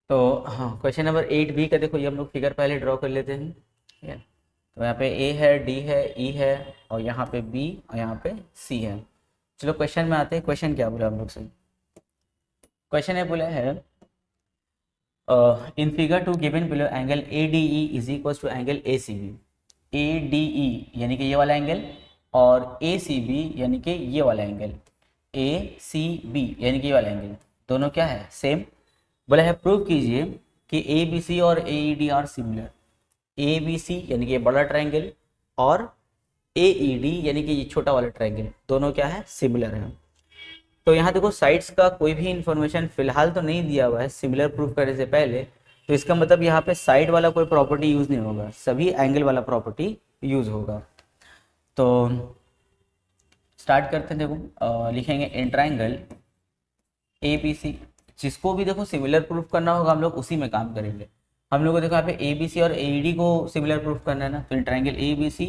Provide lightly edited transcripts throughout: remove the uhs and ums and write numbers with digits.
तो हाँ, question number 8 B का देखो, ये हम लोग फिगर पहले ड्रॉ कर लेते हैं, ठीक है। तो यहाँ पे ए है, डी है, ई है, और यहाँ पे बी, और यहाँ पे सी है। चलो क्वेश्चन में आते हैं। क्वेश्चन क्या बोला हम लोग से? क्वेश्चन ये बोला है, in figure two given below angle A D E is equal to angle A C B. A D E यानी कि ये वाला एंगल, और ए सी बी यानी कि ये वाला एंगल, ए सी बी यानी कि ये वाला एंगल, दोनों क्या है? सेम। बोला है प्रूव कीजिए कि ए बी सी और A E D are similar. A B C यानी कि ये बड़ा ट्रायंगल, और ए ई डी यानी कि ये छोटा वाला ट्रायंगल, दोनों क्या है? सिमिलर है। तो यहाँ देखो, साइड्स का कोई भी इंफॉर्मेशन फिलहाल तो नहीं दिया हुआ है सिमिलर प्रूफ करने से पहले, तो इसका मतलब यहाँ पे साइड वाला कोई प्रॉपर्टी यूज नहीं होगा, सभी एंगल वाला प्रॉपर्टी यूज होगा। तो स्टार्ट करते हैं। देखो लिखेंगे इन ट्रायंगल ए बी सी, जिसको भी देखो सिमिलर प्रूफ करना होगा हम लोग उसी में काम करेंगे। हम लोग को देखो यहाँ पे ए बी सी और ए ई डी को सिमिलर प्रूफ करना है ना, तो in triangle A B C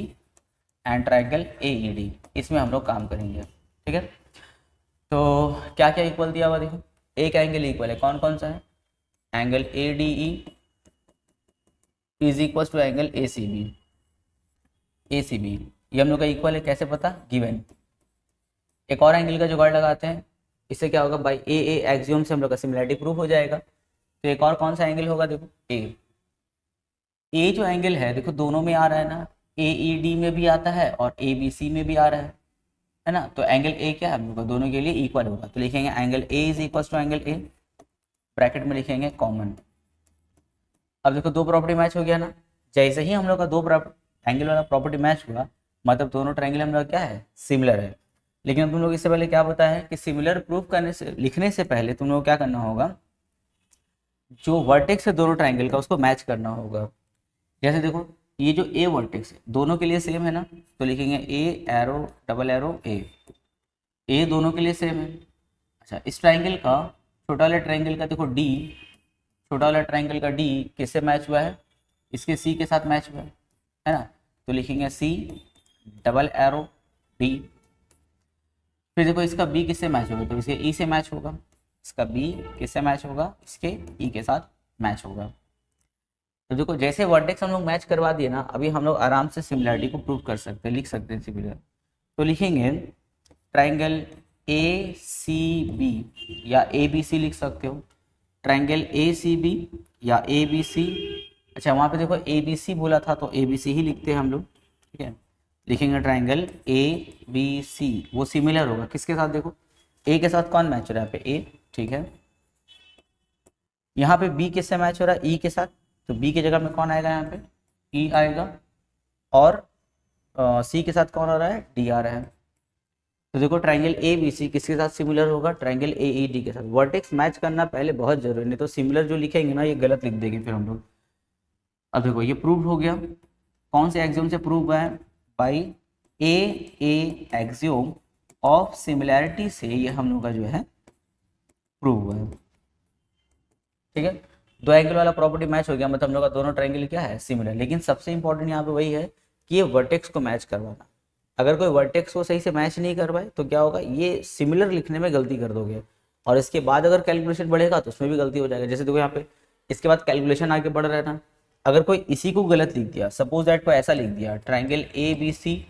and triangle A E D, इसमें हम लोग काम करेंगे, ठीक है। तो क्या क्या इक्वल दिया हुआ देखो, एक एंगल इक्वल है, कौन कौन सा है? Angle A D E is equal to angle A C B. A C B ये हम लोग का इक्वल है, कैसे पता? गिवन। एक और एंगल का जुगाड़ लगाते हैं, इससे क्या होगा? बाई ए ए एक्सियोम से हम लोग का सिमिलरिटी प्रूफ हो जाएगा। तो एक और कौन सा एंगल होगा? देखो ए जो एंगल है देखो दोनों में आ रहा है ना, ए ई डी में भी आता है और ए बी सी में भी आ रहा है ना। तो एंगल ए क्या है हम लोग का? दोनों के लिए इक्वल होगा, तो लिखेंगे angle A is equal to angle A, bracket में लिखेंगे कॉमन। अब देखो दो प्रॉपर्टी मैच हो गया ना, जैसे ही हम लोग का दो एंगल वाला प्रॉपर्टी मैच हुआ, मतलब दोनों ट्रायंगल हम लोग क्या है? सिमिलर है। लेकिन तुम लोग इससे पहले क्या बताया है कि सिमिलर प्रूफ करने से, लिखने से पहले तुम लोग क्या करना होगा? जो वर्टेक्स है दोनों ट्रायंगल का उसको मैच करना होगा। जैसे देखो ये जो ए वर्टेक्स है दोनों के लिए सेम है ना, तो लिखेंगे ए एरो डबल एरो ए दोनों के लिए सेम है। अच्छा, इस ट्रायंगल का, छोटा वाले ट्रायंगल का देखो डी, छोटा वाला ट्रायंगल का डी किससे मैच हुआ है? इसके सी के साथ मैच हुआ है ना, तो लिखेंगे सी डबल एरो डी। फिर देखो इसका बी किससे मैच होगा? तो इसके ई से मैच होगा। इसका बी किससे मैच होगा? इसके ई के साथ मैच होगा। तो देखो जैसे वर्टेक्स हम लोग मैच करवा दिए ना, अभी हम लोग आराम से सिमिलरिटी को प्रूव कर सकते हैं, लिख सकते हैं सिमिलर। तो लिखेंगे ट्रायंगल ए सी बी या ए बी सी लिख सकते हो, ट्रायंगल ए सी बी या ए बी सी। अच्छा वहाँ पे देखो ए बी सी बोला था तो ए बी सी ही लिखते हैं हम लोग, ठीक है। लिखेंगे ट्रायंगल ए बी सी, वो सिमिलर होगा किसके साथ? देखो ए के साथ कौन मैच हो रहा है? यहाँ पे ए, ठीक है। यहाँ पे बी किससे मैच हो रहा है? ई के साथ, तो बी की जगह में कौन आएगा? यहाँ पे ई आएगा। और सी के साथ कौन आ रहा है? डी आ रहा है। तो देखो ट्रायंगल ए बी सी किसके साथ सिमिलर होगा? ट्रायंगल ए ई डी के साथ। वर्टेक्स मैच करना पहले बहुत जरूरी, नहीं तो सिमिलर जो लिखेंगे ना ये गलत लिख देंगे फिर हम लोग। अब देखो ये प्रूव हो गया, कौन से एक्सियोम से प्रूव हुआ है? By a axiom of similarity से ये हम लोग का जो है प्रूव हुआ है, ठीक है। दो एंगल वाला प्रॉपर्टी मैच हो गया, मतलब हम लोग का दोनों ट्रायंगल क्या है? सिमिलर। लेकिन सबसे इंपॉर्टेंट यहाँ पे वही है कि ये वर्टेक्स को मैच करवाना। अगर कोई वर्टेक्स को सही से मैच नहीं करवाए तो क्या होगा? ये सिमिलर लिखने में गलती कर दोगे, और इसके बाद अगर कैलकुलेशन बढ़ेगा तो उसमें भी गलती हो जाएगा। जैसे देखो यहाँ पे इसके बाद कैलकुलेशन आगे बढ़ रहा है ना, अगर कोई इसी को गलत लिख दिया, सपोज दैट को ऐसा लिख दिया, triangle A B C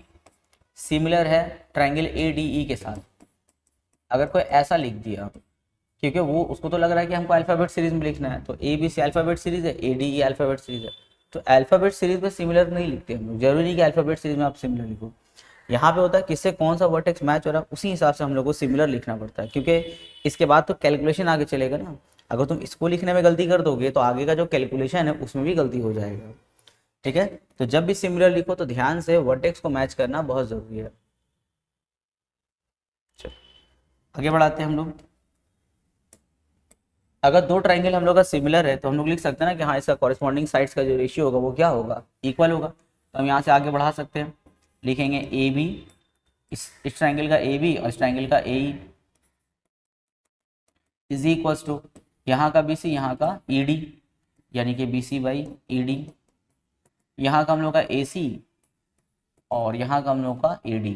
similar है ट्रायंगल ए डी ई के साथ, अगर कोई ऐसा लिख दिया, क्योंकि वो उसको तो लग रहा है कि हमको अल्फ़ाबेट सीरीज में लिखना है, तो A B C alphabet series है, A D E alphabet series है, तो अल्फ़ाबेट सीरीज में सिमिलर नहीं लिखते हम लोग। जरूरी नहीं कि अल्फ़ाबेट सीरीज में आप सिमिलर लिखो। यहाँ पे होता है किससे कौन सा वर्टेक्स मैच हो रहा है उसी हिसाब से हम लोग को सिमिलर लिखना पड़ता है, क्योंकि इसके बाद तो कैलकुलेशन आगे चलेगा ना। अगर तुम इसको लिखने में गलती कर दोगे तो आगे का जो कैलकुलेशन है उसमें भी गलती हो जाएगा, ठीक है। तो जब भी सिमिलर लिखो तो ध्यान से वर्टेक्स को मैच करना बहुत जरूरी है। चलो आगे बढ़ाते हैं हम लोग। अगर दो ट्रायंगल हम लोग का सिमिलर है तो हम लोग लिख सकते हैं ना कि हाँ इसका कॉरेस्पॉन्डिंग साइड्स का जो रेशियो होगा वो क्या होगा? इक्वल होगा। तो हम यहाँ से आगे बढ़ा सकते हैं, लिखेंगे ए बी, इस ट्रायंगल का ए बी और इस ट्रायंगल का ए ई इज इक्वल्स टू यहाँ का बी सी, यहाँ का ई डी, यानी कि B C by E D, यहाँ का हम लोग का ए सी और यहाँ का हम लोग का ए डी।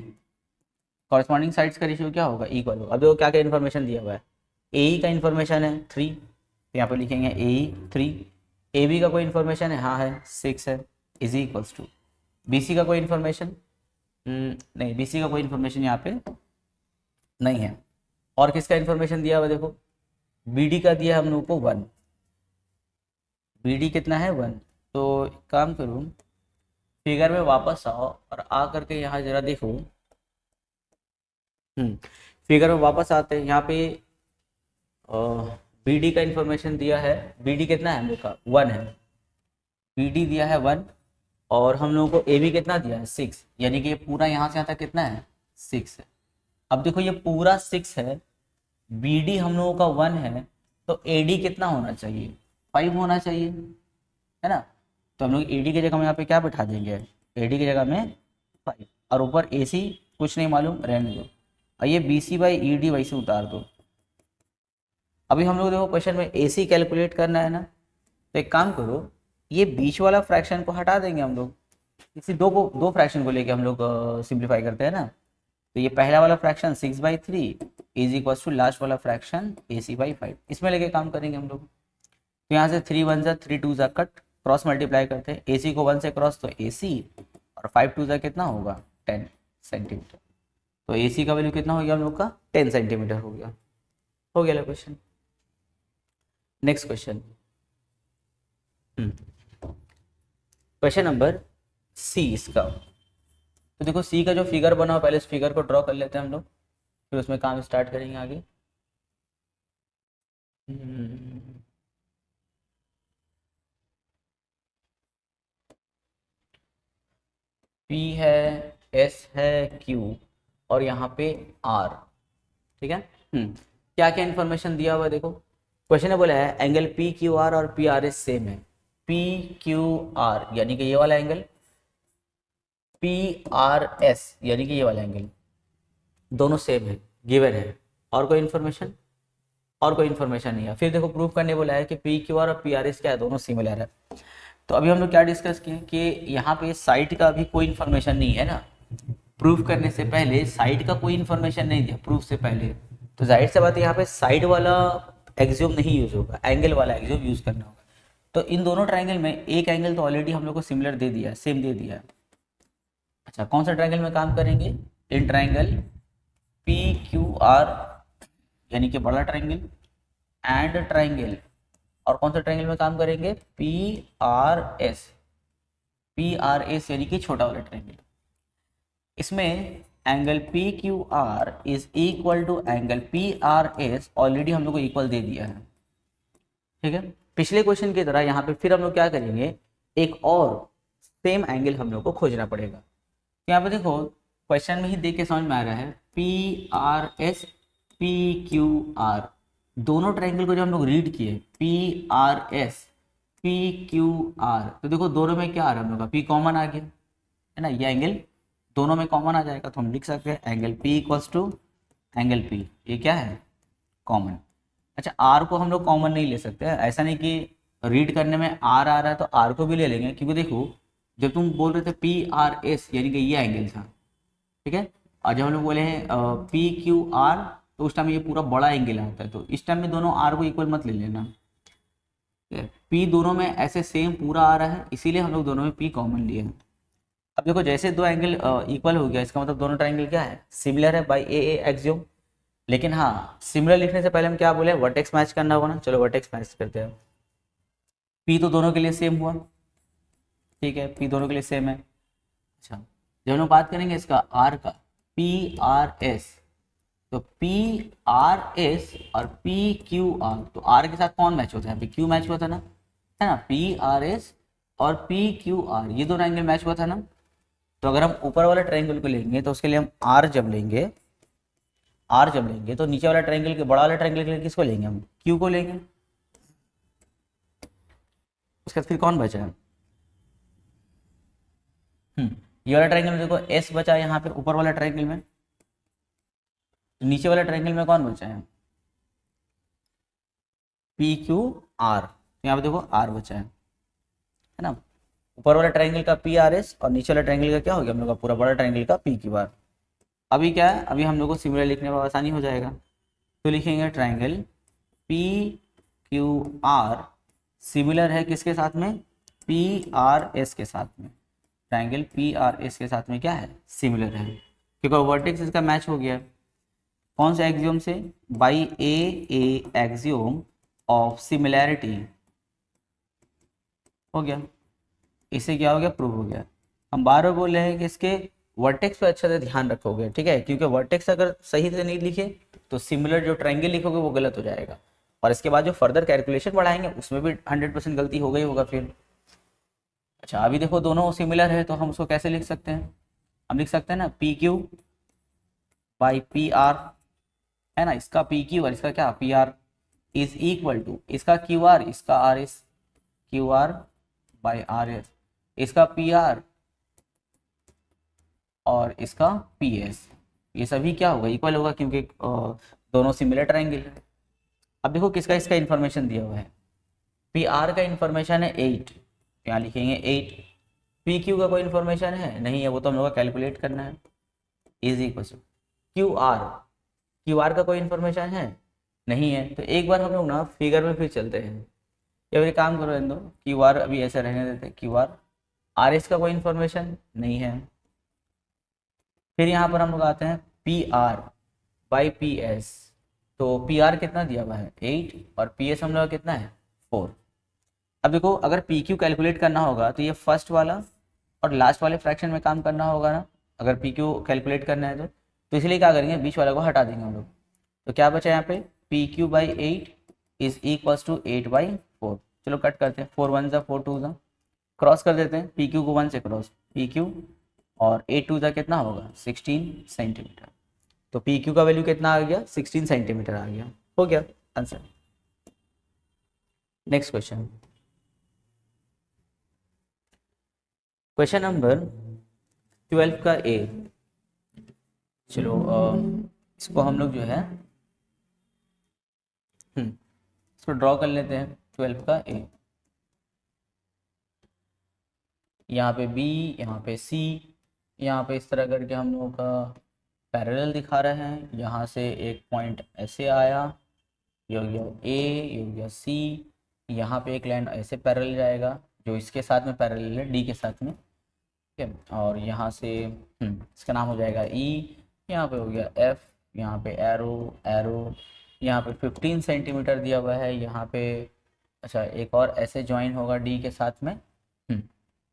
कॉरेस्पॉन्डिंग साइड्स का रेशियो क्या होगा? इक्वल होगा। अब देखो क्या क्या इन्फॉर्मेशन दिया हुआ है। ए ई का इन्फॉर्मेशन है 3, तो यहाँ पे लिखेंगे ए 3, ए बी का कोई इन्फॉर्मेशन है, हाँ है 6 है, is equals to B C का कोई इन्फॉर्मेशन नहीं, बी सी का कोई इन्फॉर्मेशन यहाँ पे नहीं है। और किसका इन्फॉर्मेशन दिया हुआ देखो, बी डी का दिया हम लोग को 1, बी डी कितना है 1। तो एक काम करूँ, फिगर में वापस आओ और आ करके यहाँ जरा देखो, फिगर में वापस आते हैं, यहाँ पे बी डी का इन्फॉर्मेशन दिया है, बी डी कितना है हम लोग का 1 है, बी डी दिया है 1 और हम लोगों को ए बी कितना दिया है 6, यानी कि ये पूरा यहाँ से यहाँ तक कितना है 6 है। अब देखो ये पूरा 6 है, बी डी हम लोगों का 1 है, तो ए डी कितना होना चाहिए 5 होना चाहिए, है ना। तो हम लोग ए डी की जगह में यहाँ पे क्या बैठा देंगे, ए डी की जगह में 5 और ऊपर ए सी कुछ नहीं मालूम रहने दो, और ये B C by E D वैसे उतार दो। अभी हम लोग देखो क्वेश्चन में ए सी कैलकुलेट करना है ना, तो एक काम करो, ये बीच वाला फ्रैक्शन को हटा देंगे हम लोग, इसी दो फ्रैक्शन को लेके हम लोग सिंप्लीफाई करते हैं ना। तो ये पहला वाला fraction 6/3 is equal to last वाला फ्रैक्शन AC/5, इसमें लेके काम करेंगे हम लोग। तो यहाँ से 3 1 जा 3 2 जा कट, क्रॉस मल्टीप्लाई करते हैं, AC को 1 से क्रॉस तो AC और 5 2 जा कितना होगा 10 सेंटीमीटर। तो AC का वैल्यू कितना हो गया हम लोग का 10 सेंटीमीटर हो गया question. Next question, question number C इसका। तो देखो सी का जो फिगर बना हो, पहले इस फिगर को ड्रॉ कर लेते हैं हम लोग, फिर उसमें काम स्टार्ट करेंगे आगे। P है, S है, Q और यहाँ पे R, ठीक है। क्या क्या इन्फॉर्मेशन दिया हुआ है देखो, क्वेश्चन ने बोला है एंगल PQR और PRS सेम है, PQR यानी कि ये वाला एंगल, PRS यानी कि ये वाला एंगल, दोनों सेम है, गिवन है। और कोई इन्फॉर्मेशन नहीं है। फिर देखो प्रूव करने बोला है कि PQR और PRS क्या है, दोनों सिमिलर है। तो अभी हम लोग क्या डिस्कस किए कि यहाँ पे साइड का अभी कोई इन्फॉर्मेशन नहीं है ना, प्रूफ करने से पहले साइड का कोई इन्फॉर्मेशन नहीं दिया प्रूफ से पहले, तो जाहिर सी बात है यहाँ पे साइड वाला एक्सियोम नहीं यूज होगा, एंगल वाला एक्सियोम यूज करना होगा। तो इन दोनों ट्रायंगल में एक एंगल तो ऑलरेडी हम लोग को सिमिलर दे दिया है, सेम दे दिया है। अच्छा, कौन सा ट्रायंगल में काम करेंगे, इन ट्रायंगल PQR यानी कि बड़ा ट्रायंगल एंड ट्रायंगल, और कौन सा ट्रायंगल में काम करेंगे PRS यानी कि छोटा वाला ट्रायंगल। इसमें angle PQR is equal to angle PRS already हम लोग को इक्वल दे दिया है, ठीक है। पिछले क्वेश्चन की तरह यहाँ पे फिर हम लोग क्या करेंगे, एक और सेम एंगल हम लोग को खोजना पड़ेगा। यहाँ पे देखो क्वेश्चन में ही देख के समझ में आ रहा है PRS PQR, दोनों ट्रायंगल को जब हम लोग रीड किए PRS PQR, तो देखो दोनों में क्या आ रहा है हम लोग का, P कॉमन आ गया है ना, ये एंगल दोनों में कॉमन आ जाएगा, तो हम लिख सकते हैं angle P equals to angle P, ये क्या है कॉमन। अच्छा, R को हम लोग कॉमन नहीं ले सकते, ऐसा नहीं कि रीड करने में R आ रहा है तो R को भी ले लेंगे, क्योंकि देखो जब तुम बोल रहे थे PRS यानी कि ये एंगल था, ठीक है, और जब हम लोग बोले हैं PQR तो उस टाइम ये पूरा बड़ा एंगल आता है, तो इस टाइम में दोनों R को इक्वल मत ले लेना, P दोनों में ऐसे सेम पूरा आ रहा है, इसीलिए हम लोग दोनों में P कॉमन लिए हैं। अब देखो जैसे दो एंगल इक्वल हो गया, इसका मतलब दोनों ट्रायंगल क्या है सिमिलर है बाय ए एक्सियोम। लेकिन हाँ, सिमिलर लिखने से पहले हम क्या बोले, वर्टेक्स मैच करना होगा ना, चलो वर्टेक्स मैच करते हैं। P तो दोनों के लिए सेम हुआ, ठीक है, P दोनों के लिए सेम है। अच्छा, जब हम लोग बात करेंगे इसका R का PRS, तो PRS और PQR, तो R के साथ कौन मैच होता है, यहाँ पे Q मैच हुआ था ना, है ना, PRS और PQR ये दोनों एंगल मैच हुआ था ना। तो अगर हम ऊपर वाला ट्रायंगल को लेंगे तो उसके लिए हम R जब लेंगे तो नीचे वाला ट्रायंगल के बड़ा वाला ट्रायंगल के लिए किसको लेंगे, हम Q को लेंगे। उसके बाद फिर कौन बचा है, ये वाला ट्रायंगल में देखो S बचा है यहाँ पे ऊपर वाला ट्रायंगल में, नीचे वाला ट्रायंगल में कौन बचा है PQR, यहाँ पे देखो R बचा है ना। ऊपर वाला ट्रायंगल का PRS और नीचे वाला ट्रायंगल का क्या हो गया हम लोग का पूरा बड़ा ट्रायंगल का PQR। अभी क्या है, अभी हम लोग को सिमिलर लिखने में आसानी हो जाएगा, तो लिखेंगे ट्रायंगल क्यू आर सिमिलर है किसके साथ में, पी आर एस के साथ में, ट्राइंगल पी आर एस के साथ में क्या है, सिमिलर है, क्योंकि वर्टेक्स इसका मैच हो गया। कौन से एक्सियोम से, by a axiom of similarity हो गया, इससे क्या हो गया, प्रूव हो गया। हम बार बार बोल रहे हैं कि इसके वर्टेक्स पे अच्छे से ध्यान रखोगे, ठीक है, क्योंकि वर्टेक्स अगर सही से नहीं लिखे तो सिमिलर जो ट्रायंगल लिखोगे वो गलत हो जाएगा, और इसके बाद जो फर्दर कैलकुलेशन बढ़ाएंगे उसमें भी 100% गलती होगा ही होगा फिर। अच्छा अभी देखो दोनों सिमिलर है तो हम उसको कैसे लिख सकते हैं, हम लिख सकते हैं ना P Q by P R, है ना, इसका पी क्यू और इसका क्या P R is equal to इसका क्यू आर, इसका R S, Q R by R S, इसका पी आर और इसका पी एस, ये सभी क्या होगा, इक्वल होगा, क्योंकि दोनों सिमिलर ट्रायंगल है। अब देखो किसका इसका इन्फॉर्मेशन दिया हुआ है, पी आर का इन्फॉर्मेशन है 8, यहाँ लिखेंगे 8, पी क्यू का कोई इन्फॉर्मेशन है नहीं है, वो तो हम लोग को कैलकुलेट करना है, is equal to Q R का कोई इन्फॉर्मेशन है नहीं है, तो एक बार हम लोग ना फिगर में फिर चलते हैं, या फिर काम करो इन दो, क्यू आर अभी ऐसे रहने देते हैं, क्यू आर एस का कोई इन्फॉर्मेशन नहीं है, फिर यहाँ पर हम लोग आते हैं P R by P S, तो पी आर कितना दिया हुआ है 8 और पी एस हम लोग कितना है 4। अब देखो अगर पी क्यू कैलकुलेट करना होगा तो ये फर्स्ट वाला और लास्ट वाले फ्रैक्शन में काम करना होगा ना, अगर पी क्यू कैलकुलेट करना है तो इसलिए क्या करेंगे, बीच वाला को हटा देंगे हम लोग, तो क्या बचा यहाँ पे P Q by 8 is equal to 8/4, चलो कट करते हैं, 4 1 4 2 क्रॉस कर देते हैं, पी क्यू को 1 से क्रॉस, पी क्यू और 8 2 कितना होगा 16 सेंटीमीटर, तो पी क्यू का वैल्यू कितना आ गया 16 सेंटीमीटर आ गया, हो गया answer. Next question, question number 12 का ए, चलो इसको हम लोग जो है इसको ड्रॉ कर लेते हैं, 12 का ए, यहाँ पे बी, यहाँ पे सी, यहाँ पे इस तरह करके हम लोगों का पैरेलल दिखा रहे हैं, यहाँ से एक पॉइंट ऐसे आया, ये हो गया ए, ये हो गया सी, यहाँ पे एक लाइन ऐसे पैरेलल जाएगा जो इसके साथ में पैरेलल है, डी के साथ में, ठीक है, और यहाँ से इसका नाम हो जाएगा ई, यहाँ पे हो गया एफ, यहाँ पे एरो, यहाँ पे 15 सेंटीमीटर दिया हुआ है, यहाँ पे अच्छा एक और ऐसे ज्वाइन होगा डी के साथ में,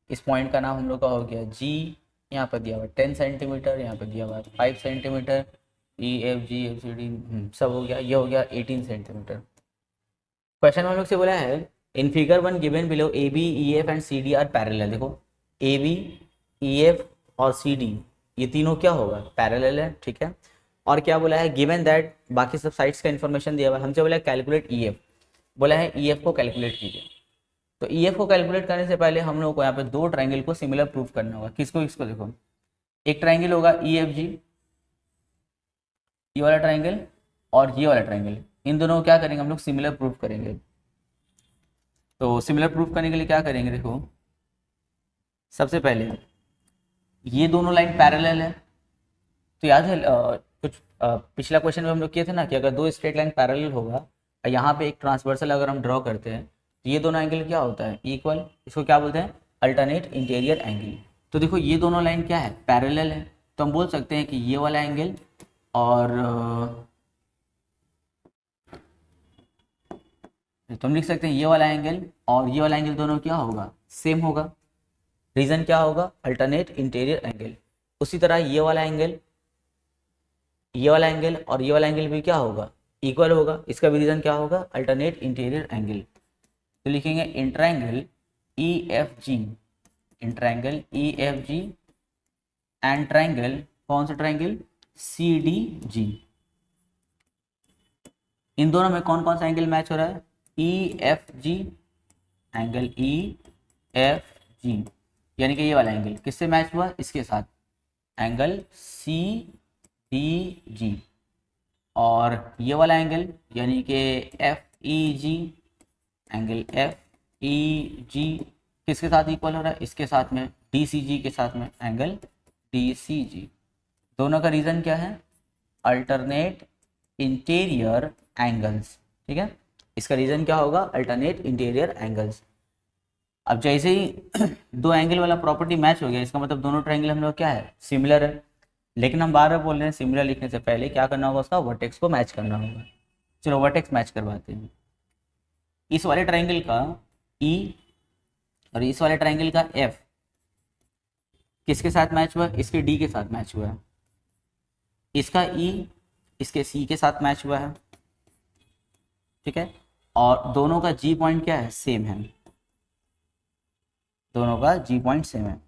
इस पॉइंट का नाम हम लोग का हो गया जी, यहाँ पर दिया हुआ 10 सेंटीमीटर, यहाँ पर दिया हुआ 5 centimetre, E F G F C D सब हो गया, ये हो गया 18 सेंटीमीटर। क्वेश्चन में हम लोग से बोला है in figure 1 given below A B E F and C D are parallel, देखो ए बी ई एफ और सी डी ये तीनों क्या होगा पैरेलल है, ठीक है, और क्या बोला है गिवन दैट, बाकी सब साइड्स का इन्फॉर्मेशन दिया हुआ है, हमसे बोला है कैलकुलेट ई एफ, बोला है ई एफ को कैलकुलेट कीजिए, तो ई एफ को कैलकुलेट करने से पहले हम लोग को यहाँ पे दो ट्राइंगल को सिमिलर प्रूव करना होगा, किसको किसको, देखो एक ट्राइंगल होगा ई एफ जी, ये वाला ट्राइंगल और ये वाला ट्राइंगल, इन दोनों को क्या करेंगे हम लोग सिमिलर प्रूफ करेंगे, तो सिमिलर प्रूफ करने के लिए क्या करेंगे, देखो सबसे पहले ये दोनों लाइन पैरेलल है, तो याद है कुछ पिछला क्वेश्चन में हम लोग किए थे ना कि अगर दो स्ट्रेट लाइन पैरेलल होगा, यहाँ पे एक ट्रांसवर्सल अगर हम ड्रॉ करते हैं तो ये दोनों एंगल क्या होता है इक्वल, इसको क्या बोलते हैं अल्टरनेट इंटीरियर एंगल, तो देखो ये दोनों लाइन क्या है पैरेलल है, तो हम बोल सकते हैं कि ये वाला एंगल और तो हम लिख सकते हैं ये वाला एंगल और ये वाला एंगल दोनों क्या होगा सेम होगा, रीजन क्या होगा अल्टरनेट इंटीरियर एंगल, उसी तरह ये वाला एंगल और ये वाला एंगल भी क्या होगा इक्वल होगा, इसका भी रीजन क्या होगा अल्टरनेट इंटीरियर एंगल, तो लिखेंगे in triangle E F G, in triangle E F G and triangle, कौन सा ट्रायंगल सी डी जी, इन दोनों में कौन कौन सा एंगल मैच हो रहा है ई एफ जी, एंगल ई एफ जी, यानी कि ये वाला एंगल किससे मैच हुआ इसके साथ एंगल सी डी जी, और ये वाला एंगल यानी कि एफ ई जी, एंगल एफ ई जी किसके साथ इक्वल हो रहा है इसके साथ में डी सी जी के साथ में एंगल डी सी जी, दोनों का रीजन क्या है अल्टरनेट इंटीरियर एंगल्स, ठीक है, इसका रीजन क्या होगा, अल्टरनेट इंटीरियर एंगल्स। अब जैसे ही दो एंगल वाला प्रॉपर्टी मैच हो गया, इसका मतलब दोनों ट्रायंगल हम लोग क्या है, सिमिलर है। लेकिन हम बार बार बोल रहे हैं सिमिलर लिखने से पहले क्या करना होगा, उसका वर्टेक्स को मैच करना होगा। चलो वर्टेक्स मैच करवाते हैं। इस वाले ट्रायंगल का ई और इस वाले ट्रायंगल का एफ किसके साथ मैच हुआ, इसके डी के साथ मैच हुआ है। इसका ई इसके सी के साथ मैच हुआ है, ठीक है। और दोनों का जी पॉइंट क्या है, सेम है, दोनों का जी पॉइंट सेम है।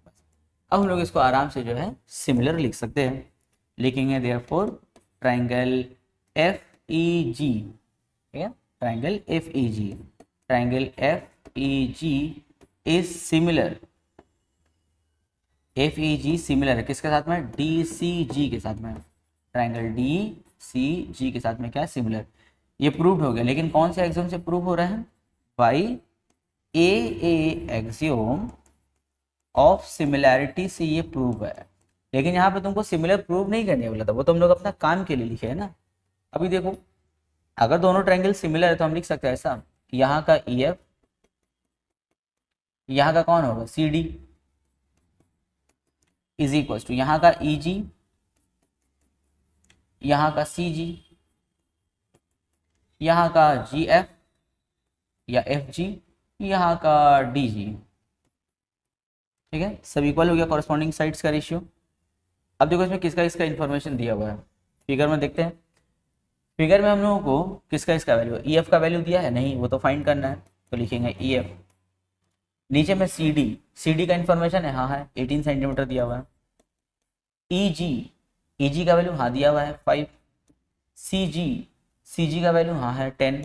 अब हम लोग इसको आराम से जो है सिमिलर लिख सकते हैं। लिखेंगे therefore triangle F E G, ठीक है, triangle F E G, triangle F E G is similar, F E G similar है किसके साथ में, डी सी जी के साथ में, ट्रायंगल डी सी जी के साथ में क्या है, सिमिलर। ये प्रूव हो गया, लेकिन कौन से एक्सियोम से प्रूव हो रहा है, by a axiom of similarity से ये प्रूव है। लेकिन यहाँ पे तुमको सिमिलर प्रूव नहीं करने वाला था, वो तो हम लोग अपना काम के लिए लिखे है ना। अभी देखो अगर दोनों ट्रायंगल सिमिलर है तो हम लिख सकते हैं ऐसा, यहाँ का ई एफ, यहाँ का कौन होगा, C D, is equal to यहाँ का ई जी, यहाँ का सी जी, यहाँ का जी एफ या एफ जी, यहाँ का डी जी, ठीक है। सब इक्वल हो गया, कॉरेस्पॉन्डिंग साइड्स का रेशियो। अब देखो इसमें किसका इसका इन्फॉर्मेशन दिया हुआ है, फिगर में देखते हैं। फिगर में हम लोगों को किसका इसका वैल्यू, ई एफ का वैल्यू दिया है, नहीं वो तो फाइंड करना है, तो लिखेंगे ई एफ। नीचे में सी डी का इन्फॉर्मेशन है, हाँ है 18 सेंटीमीटर दिया हुआ है। ई जी का वैल्यू हाँ दिया हुआ है 5। सी जी का वैल्यू हाँ है 10।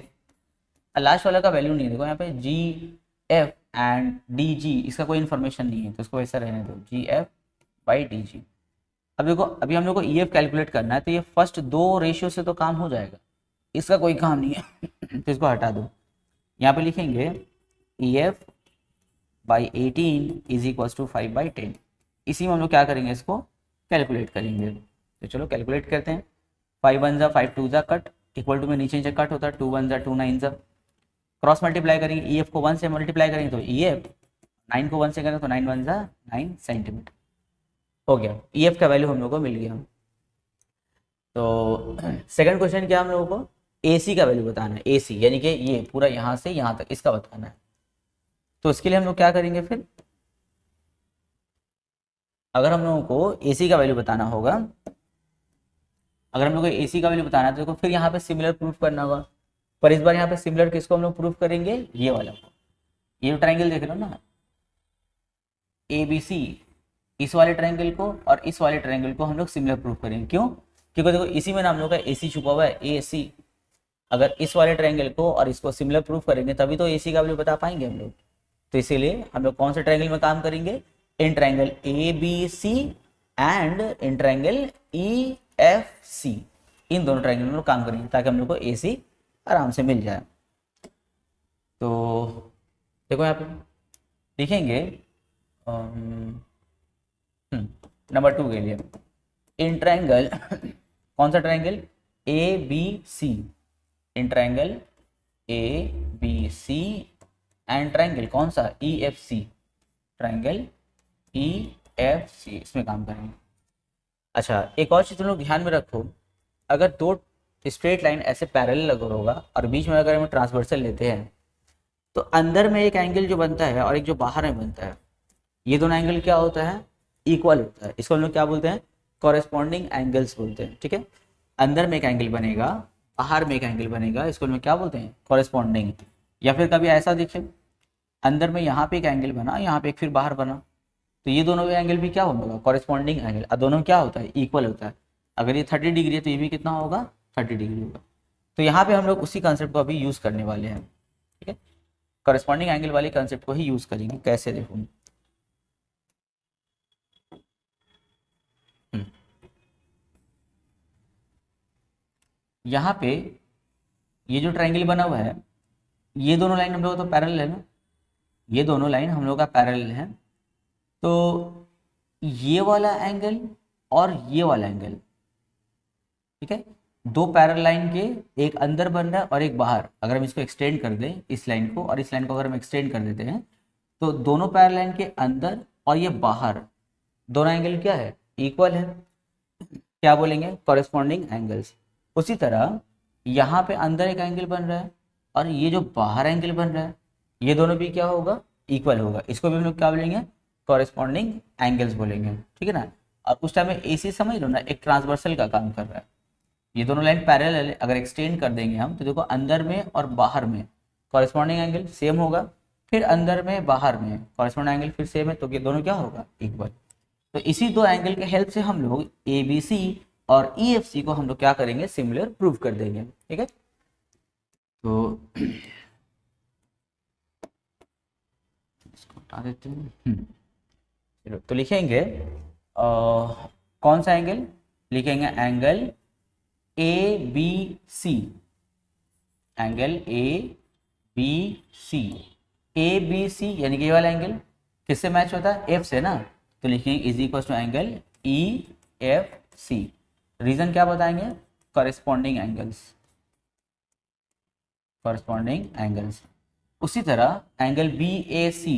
लास्ट वाला का वैल्यू नहीं है, देखो यहाँ पे जी एफ एंड डी जी, इसका कोई इन्फॉर्मेशन नहीं है, तो इसको ऐसा रहने दो, जी एफ बाई डी जी। अब देखो अभी हम लोग को ई एफ कैलकुलेट करना है, तो ये फर्स्ट दो रेशियो से तो काम हो जाएगा, इसका कोई काम नहीं है तो इसको हटा दो। यहाँ पे लिखेंगे E F by 18 is equal to 5/10। इसी में हम लोग क्या करेंगे, इसको कैलकुलेट करेंगे। तो चलो कैलकुलेट करते हैं। 5 1 जा 5 2 जा कट, इक्वल टू में नीचे नीचे कट होता है, 2 1 जा 2 9 जा, क्रॉस मल्टीप्लाई करेंगे, ई एफ को 1 से मल्टीप्लाई करेंगे तो ई एफ, 9 को 1 से करेंगे तो 9 1 जा 9 सेंटीमीटर हो गया। ई एफ का वैल्यू हम लोग को मिल गया। तो सेकंड क्वेश्चन क्या, हम लोगों को ए सी का वैल्यू बताना है, ए सी यानी कि ये पूरा यहाँ से यहाँ तक इसका बताना है। तो इसके लिए हम लोग क्या करेंगे फिर, अगर हम लोगों को ए सी का वैल्यू बताना होगा, अगर हम लोग को ए सी का वैल्यू बताना है तो फिर यहाँ पे सिमिलर प्रूफ करना होगा। पर इस बार यहाँ पे सिमिलर किसको हम लोग प्रूफ करेंगे, ये वाला को। ये जो ट्रायंगल देख रहे हो ना ए बी सी, इस वाले ट्रायंगल को और इस वाले ट्रायंगल को हम लोग सिमिलर प्रूफ करेंगे। क्यों, क्योंकि देखो इसी में ना हम लोग का ए सी छुपा हुआ है, ए सी। अगर इस वाले ट्रायंगल को और इसको सिमिलर प्रूफ करेंगे तभी तो ए सी का वैल्यू बता पाएंगे हम लोग। तो इसीलिए हम लोग कौन से ट्रायंगल में काम करेंगे, in triangle A B C and in triangle E F C, इन दोनों ट्रायंगल में काम करेंगे ताकि हम लोग को ए सी आराम से मिल जाए। तो देखो यहाँ पे लिखेंगे नंबर 2 के लिए, इन ट्रायंगल कौन सा ट्रायंगल, A B C, in triangle A B C and triangle कौन सा, E F C, triangle E F C, इसमें काम करेंगे। अच्छा एक और चीज तुम लोग ध्यान में रखो, अगर दो स्ट्रेट लाइन ऐसे पैरेलल अगर होगा और बीच में अगर हम ट्रांसवर्सल लेते हैं तो अंदर में एक एंगल जो बनता है और एक जो बाहर में बनता है, ये दोनों एंगल क्या होता है, इक्वल होता है। इसको हम लोग क्या बोलते हैं, कॉरेस्पॉन्डिंग एंगल्स बोलते हैं, ठीक है। अंदर में एक एंगल बनेगा, बाहर में एक एंगल बनेगा, इसको हम लोग क्या बोलते हैं, कॉरेस्पॉन्डिंग। या फिर कभी ऐसा देखें, अंदर में यहाँ पे एक एंगल बना, यहाँ पे एक फिर बाहर बना, तो ये दोनों एंगल भी क्या होगा, कॉरेस्पॉन्डिंग एंगल। और दोनों क्या होता है, इक्वल होता है। अगर ये 30 डिग्री है तो ये भी कितना होगा, 30 डिग्री होगा। तो यहाँ पे हम लोग उसी कंसेप्ट को अभी यूज करने वाले हैं, ठीक है। कॉरेस्पॉन्डिंग एंगल वाले कंसेप्ट को ही यूज करेंगे। कैसे, देखो यहाँ पे ये जो ट्रायंगल बना हुआ है, ये दोनों लाइन हम लोग तो पैरेलल है ना, ये दोनों लाइन हम लोग का पैरेलल है। तो ये वाला एंगल और ये वाला एंगल, ठीक है, दो पैरेलल लाइन के एक अंदर बन रहा है और एक बाहर, अगर हम इसको एक्सटेंड कर दें इस लाइन को और इस लाइन को अगर हम एक्सटेंड कर देते हैं तो दोनों पैरेलल लाइन के अंदर और ये बाहर दोनों एंगल क्या है, इक्वल है, क्या बोलेंगे, कॉरेस्पॉन्डिंग एंगल्स। उसी तरह यहाँ पे अंदर एक एंगल बन रहा है और ये जो बाहर एंगल बन रहा है ये दोनों भी क्या होगा, इक्वल होगा, इसको भी हम लोग क्या बोलेंगे, कॉरेस्पॉन्डिंग एंगल्स बोलेंगे, ठीक है ना। और उस टाइम में एसी समझ लो ना, एक ट्रांसवर्सल का काम कर रहा है, ये दोनों लाइन पैरेलल है, अगर एक्सटेंड कर देंगे हम तो देखो अंदर में और बाहर में कॉरेस्पॉन्डिंग एंगल सेम होगा, फिर अंदर में बाहर में कॉरेस्पॉन्डिंग एंगल फिर सेम है, तो ये दोनों क्या होगा, इक्वल। तो इसी दो एंगल के हेल्प से हम लोग ए बी सी और ई एफ सी को हम लोग क्या करेंगे, सिमिलर प्रूव कर देंगे, ठीक है। तो इसको हटा देते हैं। चलो तो लिखेंगे कौन सा एंगल, लिखेंगे angle A B C, angle A B C, A B C यानी कि ये वाला एंगल किससे मैच होता है, एफ से ना, तो लिखेंगे is equal to angle E F C. Reason क्या बताएंगे, कॉरेस्पॉन्डिंग एंगल्स, कॉरेस्पॉन्डिंग एंगल्स। उसी तरह angle B A C,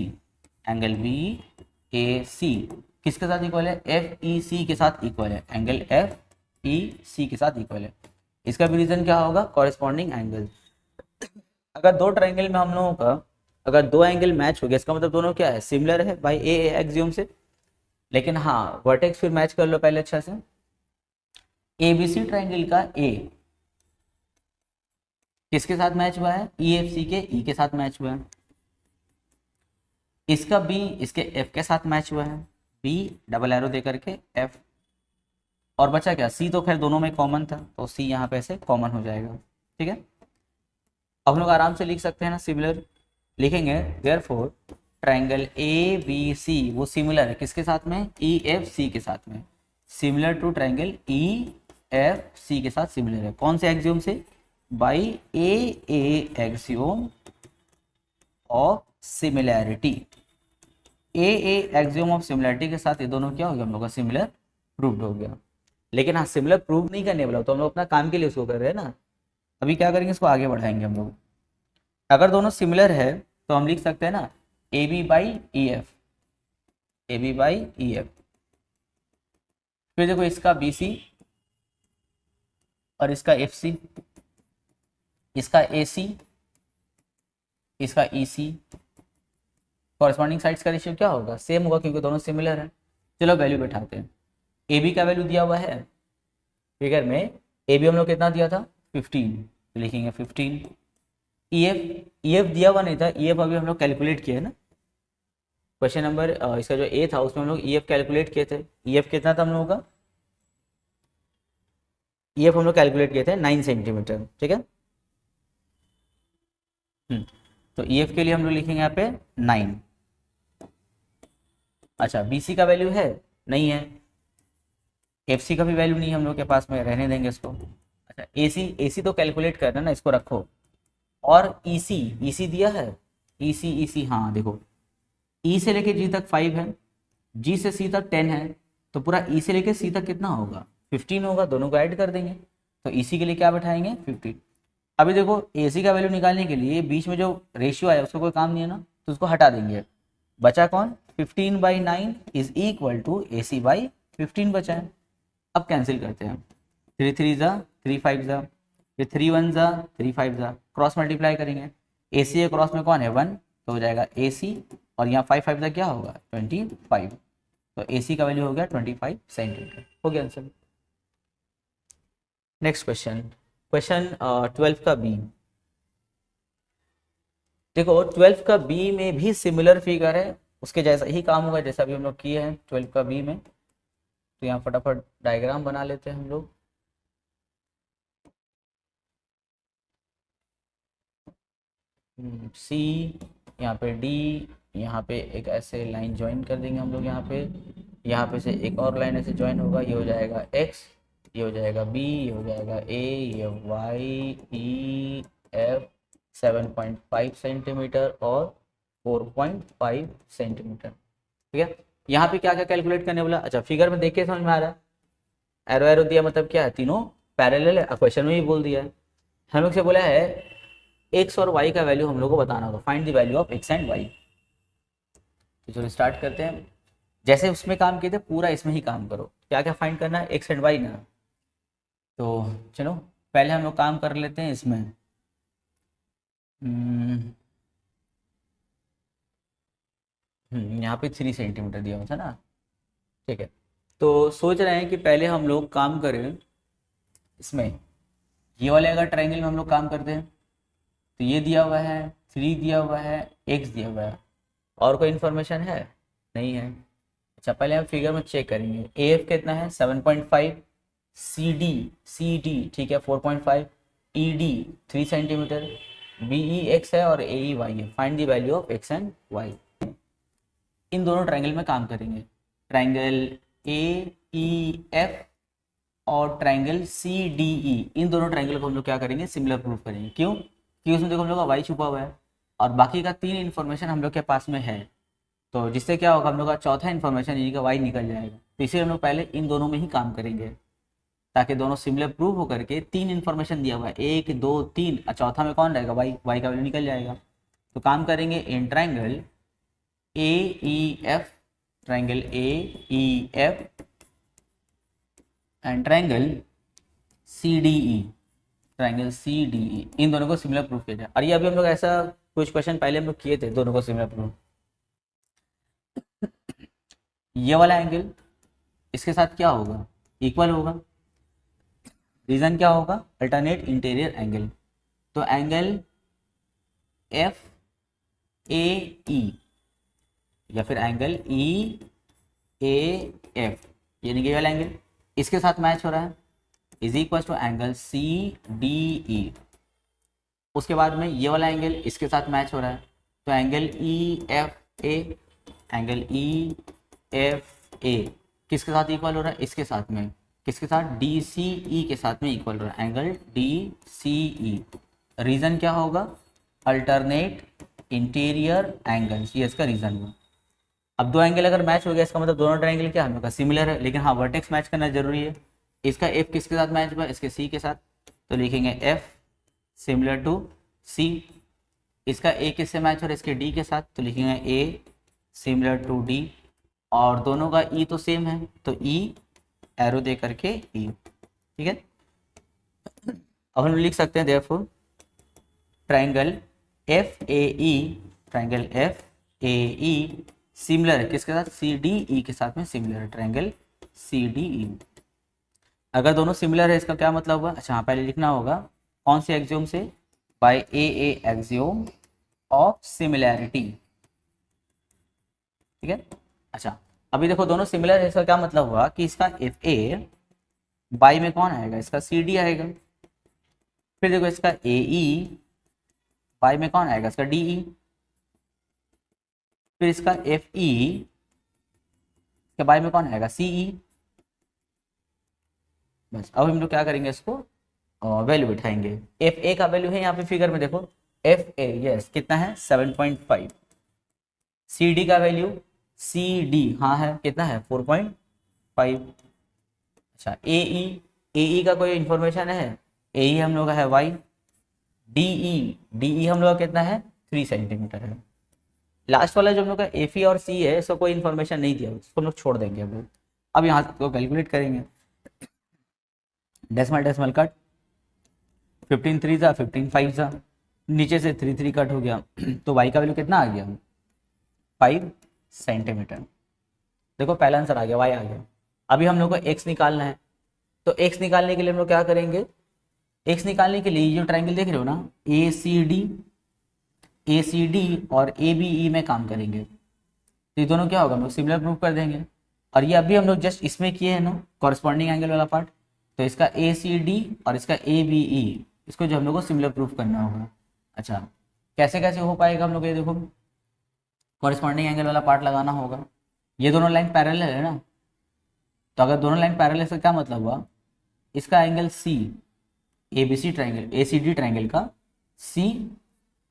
angle B A C किसके साथ इक्वल है, एफ ई सी के साथ इक्वल है, एंगल एफ ई सी के साथ इक्वल है। इसका भी रीजन क्या होगा, कॉरेस्पॉन्डिंग एंगल। अगर दो ट्रायंगल में हम लोगों का अगर दो एंगल मैच हो गया, इसका मतलब दोनों क्या है, सिमिलर है बाई ए एक्सियोम से। लेकिन हाँ वर्टेक्स फिर मैच कर लो पहले अच्छा से। ए बी सी ट्रायंगल का ए किसके साथ मैच हुआ है, ई एफ सी के ई के साथ मैच हुआ है। इसका बी इसके एफ के साथ मैच हुआ है, बी डबल एरो दे करके एफ, और बचा क्या, सी तो खैर दोनों में कॉमन था तो सी यहाँ पे से कॉमन हो जाएगा, ठीक है। अब हम लोग आराम से लिख सकते हैं ना, सिमिलर लिखेंगे, therefore triangle A B C वो सिमिलर है किसके साथ में, ई एफ सी के साथ में, similar to triangle E F C के साथ सिमिलर है, कौन से एक्सियोम से, by a axiom of similarity, a axiom of similarity के साथ ये दोनों क्या हो गया, हम लोग का सिमिलर प्रूव्ड हो गया। लेकिन हाँ सिमिलर प्रूव नहीं करने वाला तो हम लोग अपना काम के लिए उसको कर रहे हैं ना, अभी क्या करेंगे, इसको आगे बढ़ाएंगे हम लोग। अगर दोनों सिमिलर है तो हम लिख सकते हैं ना A B by E F, A B by E F. फिर देखो इसका बी सी और इसका एफ सी, इसका ए सी, इसका ई सी, कॉरेस्पॉन्डिंग साइड्स का रेशियो क्या होगा, सेम होगा क्योंकि दोनों सिमिलर है। चलो वैल्यू बैठाते हैं, ए बी का वैल्यू दिया हुआ है फिगर में, ए बी हम लोग कितना दिया था 15, तो लिखेंगे 15। ई एफ दिया हुआ नहीं था, ई एफ अभी हम लोग कैलकुलेट किए है ना, क्वेश्चन नंबर इसका जो ए था उसमें हम लोग ई एफ कैलकुलेट किए थे, ई एफ कितना था हम लोगों का, ई एफ हम लोग कैलकुलेट किए थे 9 सेंटीमीटर, ठीक है। तो ई एफ के लिए हम लोग लिखेंगे यहाँ पे 9। अच्छा बी सी का वैल्यू है, नहीं है, एफ सी का भी वैल्यू नहीं है हम लोग के पास में, रहने देंगे इसको। अच्छा ए सी तो कैलकुलेट करना ना, इसको रखो। और ई सी दिया है, ई सी हाँ देखो, ई से लेके जी तक 5 है, जी से सी तक 10 है, तो पूरा ई से लेके सी तक कितना होगा 15 होगा, दोनों को ऐड कर देंगे, तो ई सी के लिए क्या बैठाएंगे 15। अभी देखो ए सी का वैल्यू निकालने के लिए बीच में जो रेशियो आया उसका कोई काम नहीं है ना, तो उसको हटा देंगे, बचा कौन 15/9 is equal to A C by 15 बचा है। अब कैंसिल करते हैं, 3 3 जा 3 5 जा, ये 3 1 जा 3 5 जा, क्रॉस मल्टीप्लाई करेंगे, ए सी क्रॉस में कौन है 1, तो हो जाएगा ए सी, और यहाँ 5 5 जा क्या होगा 25, तो ए सी का वैल्यू हो गया 25 सेंटीमीटर, हो गया आंसर। नेक्स्ट क्वेश्चन, क्वेश्चन 12 का बी। देखो 12 का बी में भी सिमिलर फिगर है, उसके जैसा ही काम होगा जैसा भी हम लोग किए हैं 12 का बी में। तो यहाँ फटाफट डायग्राम बना लेते हैं हम लोग। सी, यहाँ पे डी, यहाँ पे एक ऐसे लाइन ज्वाइन कर देंगे हम लोग, यहाँ पे से एक और लाइन ऐसे ज्वाइन होगा, ये हो जाएगा एक्स, ये हो जाएगा बी, ये हो जाएगा ए, ये वाई, ई, एफ 7.5 सेंटीमीटर और 4.5 सेंटीमीटर, ठीक है। यहाँ पे क्या क्या कैलकुलेट करने बोला, अच्छा फिगर में देख के समझ में आ रहा है, एरो एरो दिया मतलब क्या है, तीनों पैरेलल है, क्वेश्चन में भी बोल दिया है, हम लोग से बोला है एक्स और वाई का वैल्यू हम लोग को बताना होगा, find the value of x and Y. तो चलो स्टार्ट करते हैं। जैसे उसमें काम किए थे पूरा इसमें ही काम करो, क्या क्या फाइंड करना है, एक्स एंड वाई ना। तो चलो पहले हम लोग काम कर लेते हैं इसमें। यहाँ पे 3 सेंटीमीटर दिया हुआ था ना, ठीक है। तो सोच रहे हैं कि पहले हम लोग काम करें इसमें, ये वाले अगर ट्रायंगल में हम लोग काम करते हैं तो ये दिया हुआ है 3 दिया हुआ है, एक्स दिया हुआ है, और कोई इन्फॉर्मेशन है नहीं है। अच्छा पहले हम फिगर में चेक करेंगे, ए एफ कितना है 7.5, सी डी ठीक है 4.5, E D 3 centimetre, B E x है और ए ई वाई है। Find the value of x and y. इन दोनों ट्रायंगल में काम करेंगे, ट्रायंगल ए ई एफ और ट्रायंगल सी डी ई, इन दोनों ट्रायंगल को हम लोग क्या करेंगे, सिमिलर प्रूव करेंगे। क्यों? क्योंकि उसमें देखो हम लोग का वाई छुपा हुआ है और बाकी का 3 इन्फॉर्मेशन हम लोग के पास में है, तो जिससे क्या होगा हम लोग का चौथा इन्फॉर्मेशन यानी कि वाई निकल जाएगा। तो इसलिए हम लोग पहले इन दोनों में ही काम करेंगे ताकि दोनों सिमिलर प्रूव हो करके 3 इन्फॉर्मेशन दिया हुआ है 1 2 3, चौथा में कौन रहेगा, वाई, वाई का वैल्यू निकल जाएगा। तो काम करेंगे in triangle A E F, triangle A E F and triangle C D E, triangle C D E, इन दोनों को सिमिलर प्रूफ किया जाए। और ये अभी हम लोग ऐसा कुछ क्वेश्चन पहले हम लोग किए थे, दोनों को सिमिलर प्रूफ। ये वाला एंगल इसके साथ क्या होगा, इक्वल होगा। रीजन क्या होगा, अल्टरनेट इंटीरियर एंगल। तो एंगल एफ ए ई या फिर एंगल ई ए एफ यानी कि ये वाला एंगल इसके साथ मैच हो रहा है is equal to angle C D E. उसके बाद में ये वाला एंगल इसके साथ मैच हो रहा है, तो एंगल ई एफ ए, एंगल ई एफ ए किसके साथ इक्वल हो रहा है, इसके साथ में, किसके साथ, डी सी ई के साथ में इक्वल हो रहा है, एंगल डी सी ई। रीजन क्या होगा, अल्टरनेट इंटीरियर एंगल्स, ये इसका रीजन हुआ। अब दो एंगल अगर मैच हो गया इसका मतलब दोनों ट्रायंगल क्या हम लोग का सिमिलर है, लेकिन हाँ वर्टेक्स मैच करना जरूरी है। इसका एफ किसके साथ मैच हुआ, इसके सी के साथ, तो लिखेंगे एफ सिमिलर टू सी। इसका ए किससे मैच हो रहा है, इसके डी के साथ, तो लिखेंगे ए सिमिलर टू डी। और दोनों का ई तो सेम है तो ई एरो दे करके ई, ठीक है। अब हम लिख सकते हैं therefore triangle F A E, triangle F A E similar है किसके साथ, सी डी ई के साथ में सिमिलर है, ट्रायंगल सी डी ई। अगर दोनों सिमिलर है इसका क्या मतलब हुआ, अच्छा हाँ पहले लिखना होगा कौन से एक्सियोम से, by a axiom of similarity, ठीक है। अच्छा अभी देखो दोनों सिमिलर है, इसका क्या मतलब हुआ कि इसका एफ ए बाई में कौन आएगा, इसका सी डी आएगा। फिर देखो इसका ए ई बाई में कौन आएगा, इसका डी ई। फिर इसका एफ ई के बाई में कौन आएगा, सी ई। बस अब हम लोग क्या करेंगे, इसको वैल्यू बिठाएंगे। एफ ए का वैल्यू है यहाँ पे फिगर में देखो, एफ ए यस कितना है 7.5। सी डी का वैल्यू, सी डी हाँ है कितना है 4.5। अच्छा ए ई का कोई इंफॉर्मेशन है, ए ई हम लोग का है वाई। डी ई हम लोग का कितना है 3 सेंटीमीटर है। लास्ट वाला जो हम लोग का एफ ई और सी है इसको कोई इन्फॉर्मेशन नहीं दिया, उसको हम लोग छोड़ देंगे हम लोग। अब यहाँ से कैलकुलेट करेंगे, डेसिमल डेसिमल कट, 15 3 जा 15 5 जा, नीचे से 3 3 कट हो गया तो वाई का वैल्यू कितना आ गया 5 सेंटीमीटर। देखो पहला आंसर आ गया, वाई आ गया। अभी हम लोग को एक्स निकालना है, तो एक्स निकालने के लिए हम लोग क्या करेंगे, एक्स निकालने के लिए जो ट्रायंगल देख रहे हो ना ए सी डी और ए बी ई में काम करेंगे। तो ये दोनों क्या होगा हम लोग सिमिलर प्रूव कर देंगे। और ये अभी हम लोग जस्ट इसमें किए हैं ना कॉरस्पॉन्डिंग एंगल वाला पार्ट, तो इसका ए सी डी और इसका ए बी ई इसको जो हम लोग को सिमिलर प्रूफ करना होगा। अच्छा कैसे कैसे हो पाएगा हम लोग, ये देखो कॉरस्पॉन्डिंग एंगल वाला पार्ट लगाना होगा। ये दोनों लाइन पैरेलल है ना, तो अगर दोनों लाइन पैरेलल है इसका क्या मतलब हुआ, इसका angle C A B C triangle A C D triangle का सी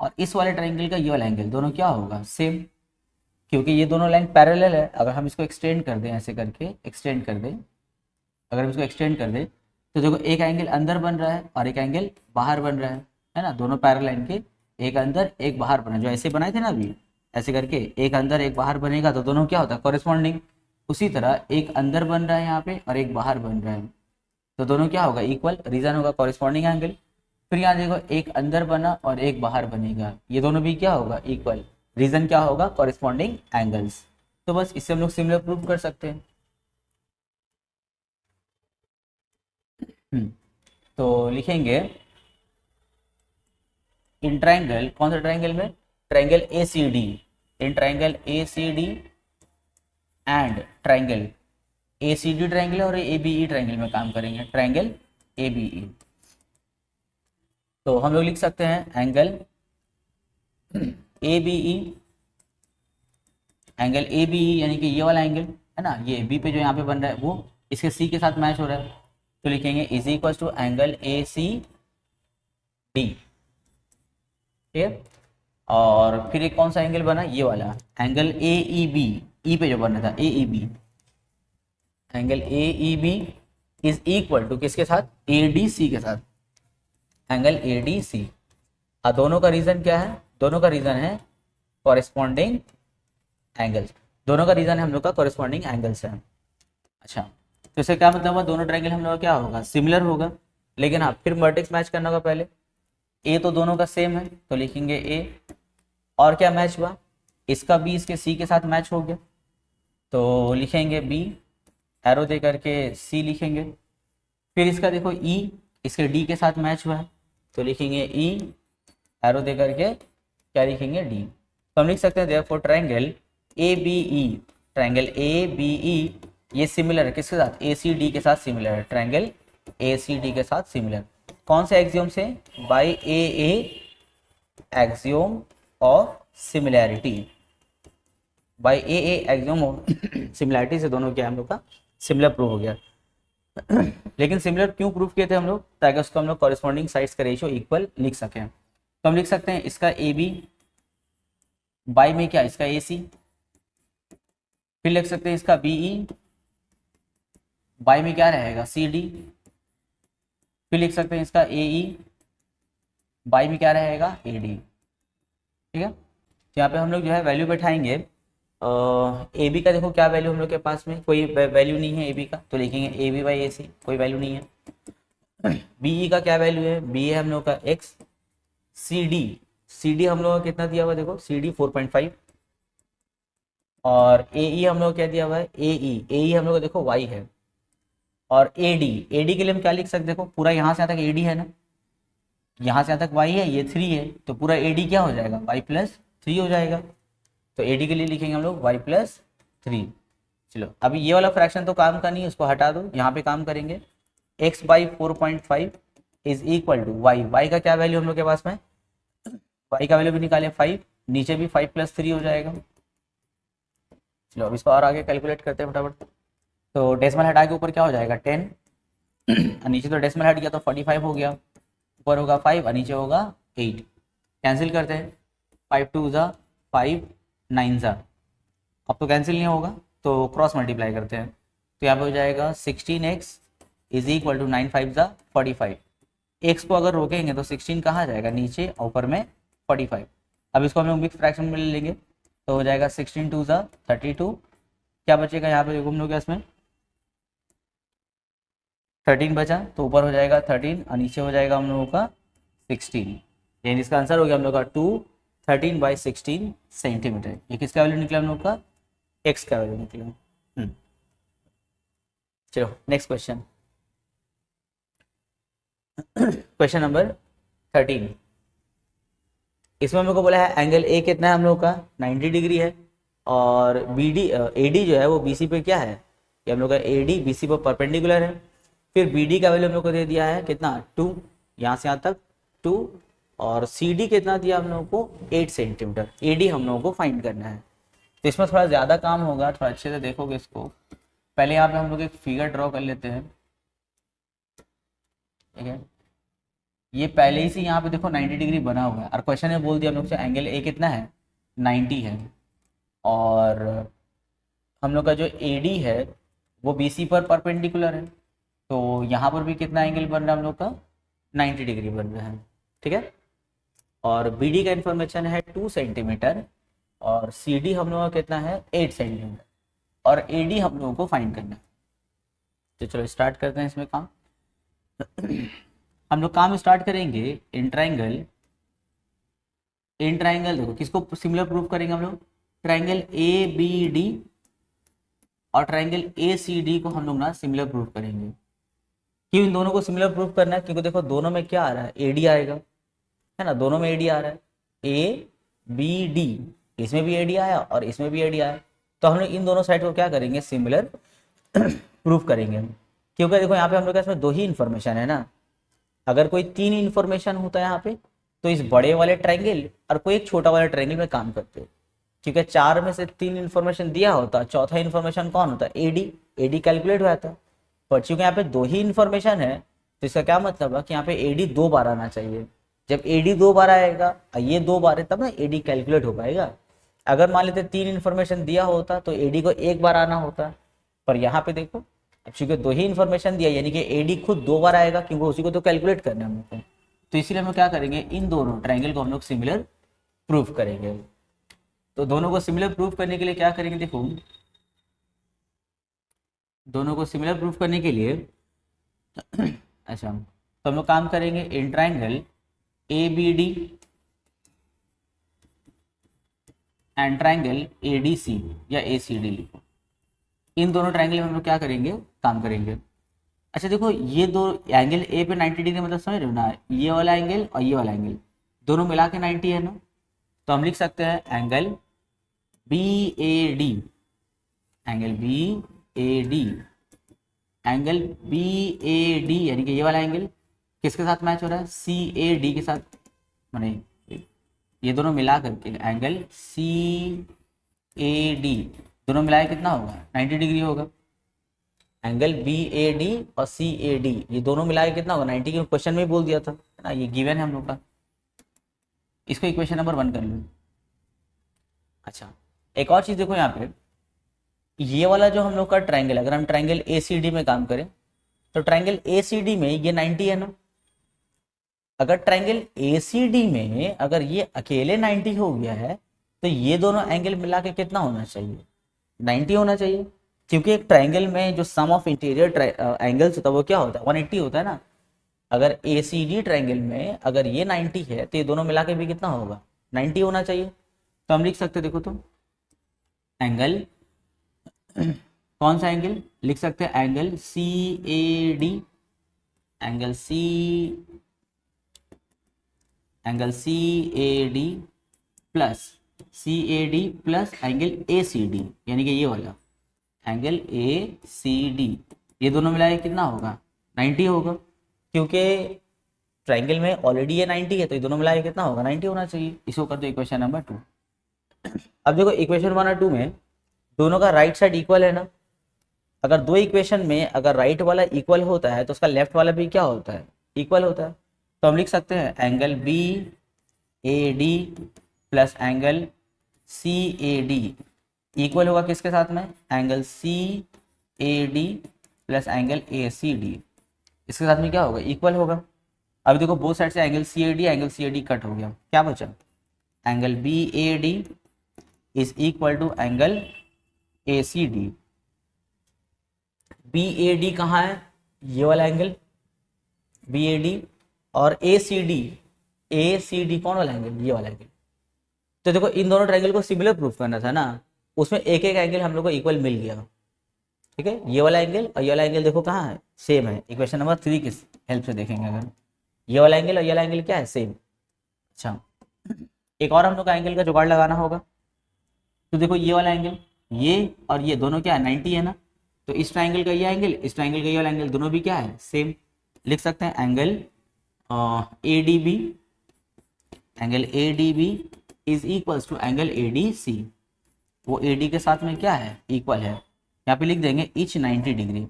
और इस वाले ट्राइंगल का ये वाला एंगल दोनों क्या होगा सेम, क्योंकि ये दोनों लाइन पैरेलल है। अगर हम इसको एक्सटेंड कर दें ऐसे करके एक्सटेंड कर दें, अगर हम इसको एक्सटेंड कर दें तो देखो एक एंगल अंदर बन रहा है और एक एंगल बाहर बन रहा है ना, दोनों पैरेलल लाइन के, एक अंदर एक बाहर बना, जो ऐसे बनाए थे ना अभी, ऐसे करके एक अंदर एक बाहर बनेगा तो दोनों क्या होता है, कॉरेस्पॉन्डिंग। उसी तरह एक अंदर बन रहा है यहाँ पे और एक बाहर बन रहा है, तो दोनों क्या होगा, इक्वल, रीजन होगा कॉरेस्पॉन्डिंग एंगल। फिर यहाँ देखो एक अंदर बना और एक बाहर बनेगा, ये दोनों भी क्या होगा, इक्वल, रीजन क्या होगा, कॉरेस्पॉन्डिंग एंगल्स। तो बस इससे हम लोग सिमिलर प्रूव कर सकते हैं। तो लिखेंगे इन ट्राइंगल, कौन सा ट्राइंगल में, triangle A C D, in triangle A C D and triangle A C D triangle और ए बी ई ट्राइंगल में काम करेंगे, ट्राइंगल ए बी ई। तो हम लोग लिख सकते हैं angle A B E, angle A B E यानी कि ये वाला एंगल है ना, ये बी पे जो यहाँ पे बन रहा है वो इसके सी के साथ मैच हो रहा है, तो लिखेंगे is equal to angle A C D, ठीक है। और फिर एक कौन सा एंगल बना, ये वाला एंगल ए ई बी, ई पे जो बन रहा था A E B, angle A E B is equal to किसके साथ, ए डी सी के साथ, एंगल ए डी सी। दोनों का रीजन क्या है, दोनों का रीजन है कॉरेस्पॉन्डिंग एंगल्स, दोनों का रीजन है हम लोग का कॉरेस्पॉन्डिंग एंगल्स है। अच्छा, तो इससे क्या मतलब हुआ, दोनों ट्रायंगल हम लोग का क्या होगा, सिमिलर होगा, लेकिन हाँ फिर वर्टेक्स मैच करना होगा पहले। ए तो दोनों का सेम है तो लिखेंगे ए, और क्या मैच हुआ, इसका बी इसके सी के साथ मैच हो गया तो लिखेंगे बी, एरो दे करके सी लिखेंगे। फिर इसका देखो ई इसके डी के साथ मैच हुआ है तो लिखेंगे ई, एरो दे करके क्या लिखेंगे, डी। तो हम लिख सकते हैं therefore triangle A B E, triangle A B E ये सिमिलर है किसके साथ, ए सी डी के साथ सिमिलर है, ट्रायंगल ए सी डी के साथ सिमिलर, कौन से एक्सियोम से, by a axiom of similarity, by a axiom of similarity से दोनों क्या हम लोग का सिमिलर प्रूव हो गया। लेकिन सिमिलर क्यों प्रूव किए थे हम लोग, ताकि उसको हम लोग कॉरेस्पॉन्डिंग साइड्स का रेशियो इक्वल लिख सकें। तो हम लिख सकते हैं इसका ए बी बाई में क्या, इसका ए सी, फिर लिख सकते हैं इसका बी ई, बाई में क्या रहेगा सी डी, फिर लिख सकते हैं इसका ए ई, बाई में क्या रहेगा ए डी, ठीक है। तो यहाँ पे हम लोग जो है वैल्यू बैठाएंगे, ए बी का देखो क्या वैल्यू हम लोग के पास में, कोई वैल्यू नहीं है ए बी का, तो लिखेंगे ए बी बाई ए सी, कोई वैल्यू नहीं है। बी ई का क्या वैल्यू है, बी है हम लोग का एक्स, सी डी हम लोग का कितना दिया हुआ देखो, सी डी 4.5, और ए ई हम लोग क्या दिया हुआ है, ए ई हम लोग का देखो वाई है, और ए डी के लिए हम क्या लिख सकते, देखो पूरा यहाँ से यहाँ तक ए डी है ना, यहाँ से यहाँ तक y है, ये 3 है, तो पूरा ए डी क्या हो जाएगा, y+3 हो जाएगा। तो ए डी के लिए लिखेंगे हम लोग y+3। चलो अभी ये वाला फ्रैक्शन तो काम का नहीं है, उसको हटा दो, यहाँ पे काम करेंगे, x/4.5 is equal to y का क्या वैल्यू हम लोग के पास में, y का वैल्यू भी निकाले 5, नीचे भी 5+3 हो जाएगा। चलो अब इसको और आगे कैलकुलेट करते हैं फटाफट। तो डेसिमल हटा के ऊपर क्या हो जाएगा 10, नीचे तो डेसिमल हट गया तो 45 हो गया, ऊपर होगा 5 और नीचे होगा 8, कैंसिल करते हैं, 5 2 ज़ा 5 9 ज़ा, अब तो कैंसिल नहीं होगा तो क्रॉस मल्टीप्लाई करते हैं, तो यहाँ पे हो जाएगा 16x इज इक्वल टू 9 5 ज़ा 45, x को अगर रोकेंगे तो 16 कहाँ जाएगा नीचे, ऊपर में 45। अब इसको हम लोग मिक्स फ्रैक्शन में ले लेंगे तो हो जाएगा 16 2 ज़ा 32, क्या बचेगा यहाँ पे देखो हम लोग इसमें 13 बचा, तो ऊपर हो जाएगा 13 और नीचे हो जाएगा हम लोगों का 16, यानी इसका आंसर हो गया हम लोग का 213/16 सेंटीमीटर। ये किसका वैल्यू निकला हम लोग का, एक्स का वैल्यू निकला। चलो नेक्स्ट क्वेश्चन, क्वेश्चन नंबर 13। इसमें हम लोग को बोला है एंगल ए कितना है हम लोग का 90 डिग्री है, और बी डी ए डी जो है वो बी सी पे क्या है, कि हम लोग का ए डी बी सी पर परपेंडिकुलर है। फिर बी डी का वैल्यू हम लोग को दे दिया है कितना 2, यहाँ से यहाँ तक 2, और सी डी कितना दिया हम लोगों को 8 सेंटीमीटर, ए डी हम लोगों को फाइंड करना है। तो इसमें थोड़ा ज़्यादा काम होगा, थोड़ा अच्छे से देखोगे इसको। पहले यहाँ पे हम लोग एक फिगर ड्रॉ कर लेते हैं, ठीक है। ये पहले ही से यहाँ पे देखो 90 डिग्री बना हुआ है, और क्वेश्चन में बोल दिया हम लोग से एंगल ए कितना है 90 है, और हम लोग का जो ए डी है वो बी सी पर परपेंडिकुलर है, तो यहाँ पर भी कितना एंगल बन रहा है हम लोग का, 90 डिग्री बन रहा है, ठीक है। और बी डी का इन्फॉर्मेशन है 2 सेंटीमीटर और सी डी हम लोगों का कितना है 8 सेंटीमीटर और ए डी हम लोगों को फाइंड करना है। तो चलो स्टार्ट करते हैं इसमें काम। हम लोग काम स्टार्ट करेंगे इन ट्राइंगल देखो किसको सिमिलर प्रूफ करेंगे हम लोग, ट्राइंगल ए बी डी और ट्राइंगल ए सी डी को हम लोग ना सिमिलर प्रूफ करेंगे। क्यों इन दोनों को सिमिलर प्रूफ करना है, क्योंकि देखो दोनों में क्या आ रहा है, ए डी आएगा, है ना, दोनों में ए डी आ रहा है, ए बी डी, इसमें भी ए डी आया और इसमें भी ए डी आया, तो हम लोग इन दोनों साइड को क्या करेंगे, सिमिलर प्रूफ करेंगे। क्योंकि देखो यहाँ पे हम लोग का इसमें 2 ही इन्फॉर्मेशन है ना, अगर कोई 3 इन्फॉर्मेशन होता है यहाँ पे तो इस बड़े वाले ट्राइंगल और कोई एक छोटा वाला ट्राइंगल में काम करते हो, क्योंकि 4 में से 3 इन्फॉर्मेशन दिया होता, चौथा इन्फॉर्मेशन कौन होता है, एडी कैलकुलेट हो जाता। पर चूंकि यहाँ पे 2 ही इन्फॉर्मेशन है तो इसका क्या मतलब है कि यहाँ पे एडी 2 बार आना चाहिए। जब एडी 2 बार आएगा ये 2 बार है तब ना एडी कैलकुलेट हो पाएगा। अगर मान लेते 3 इन्फॉर्मेशन दिया होता तो एडी को 1 बार आना होता, पर यहाँ पे देखो अब चूंकि 2 ही इन्फॉर्मेशन दिया यानी कि एडी खुद 2 बार आएगा, क्योंकि उसी को तो कैलकुलेट करना है हमको। तो इसीलिए हम लोग क्या करेंगे, इन दोनों ट्राइंगल को हम लोग सिमिलर प्रूफ करेंगे। तो दोनों को सिमिलर प्रूफ करने के लिए क्या करेंगे, देखो दोनों को सिमिलर प्रूफ करने के लिए अच्छा तो हम लोग काम करेंगे in triangle A B D and triangle A D C या ए सी डी लिखो। इन दोनों ट्राइंगल में हम लोग क्या करेंगे, काम करेंगे। अच्छा देखो ये 2 एंगल ए पे 90 डिग्री मतलब समझ रहे हो ना, ये वाला एंगल और ये वाला एंगल दोनों मिला के 90 है ना, तो हम लिख सकते हैं angle B A D, angle B A D, angle B A D यानी कि ये वाला एंगल किसके साथ मैच हो रहा है, सी ए डी के साथ, माने ये दोनों मिला करके एंगल सी ए डी दोनों मिलाए कितना होगा, 90 डिग्री होगा। एंगल बी ए डी और सी ए डी ये दोनों मिलाए कितना होगा, 90 के क्वेश्चन में बोल दिया था ना, ये गिवन है हम लोग का। इसको इक्वेशन नंबर 1 कर लो। अच्छा एक और चीज देखो यहाँ पे, ये वाला जो हम लोग का ट्राइंगल, अगर हम ट्राइंगल ए सी डी में काम करें तो ट्राइंगल ए सी डी में ये 90 है ना, अगर ट्राइंगल ए सी डी में अगर ये अकेले 90 हो गया है तो ये दोनों एंगल मिला के कितना होना चाहिए, 90 होना चाहिए, क्योंकि एक ट्राइंगल में जो सम ऑफ इंटीरियर एंगल्स होता है वो क्या होता है, 180 होता है ना। अगर ए सी डी ट्राइंगल में अगर ये 90 है तो ये दोनों मिला के भी कितना होगा, 90 होना चाहिए। तो हम लिख सकते देखो तो एंगल कौन सा एंगल लिख सकते हैं, angle C A D, angle C A D plus C A D plus angle A C D यानी कि ये वाला एंगल ए सी डी, ये दोनों मिलाए कितना होगा, 90 होगा, क्योंकि ट्राइंगल में ऑलरेडी ये 90 है तो ये दोनों मिलाए कितना होगा, 90 होना चाहिए। इसको कर दो इक्वेशन नंबर 2। अब देखो इक्वेशन 1 और 2 में दोनों का राइट साइड इक्वल है ना, अगर 2 इक्वेशन में अगर राइट वाला इक्वल होता है तो उसका लेफ्ट वाला भी क्या होता है, इक्वल होता है। तो हम लिख सकते हैं angle B A D plus angle C A D equal होगा किसके साथ में, angle C A D plus angle A C D, इसके साथ में क्या होगा, इक्वल होगा। अब देखो बोथ साइड से angle C A D cut हो गया, क्या बचा, angle B A D is equal to angle A C D. B A D कहाँ है, ये वाला एंगल बी ए डी, और ए सी डी कौन वाला एंगल, ये वाला एंगल। तो देखो इन दोनों ट्रायंगल को सिमिलर प्रूफ करना था ना, उसमें एक एक एंगल हम लोग को इक्वल मिल गया, ठीक है। ये वाला एंगल और ये वाला एंगल देखो कहाँ है, सेम है। इक्वेशन नंबर 3 की हेल्प से देखेंगे, अगर ये वाला एंगल और ये वाला एंगल क्या है, सेम। अच्छा एक और हम लोग का एंगल का जुगाड़ लगाना होगा। तो देखो ये वाला एंगल, ये और ये दोनों क्या है, 90 है ना, तो इस ट्राइंगल का ये एंगल, इस ट्राइंगल का ये वाला एंगल दोनों भी क्या है, सेम। लिख सकते हैं angle A D B, angle A D B is equals to angle A D C. वो ए डी के साथ में क्या है, इक्वल है। यहाँ पे लिख देंगे इच 90 डिग्री।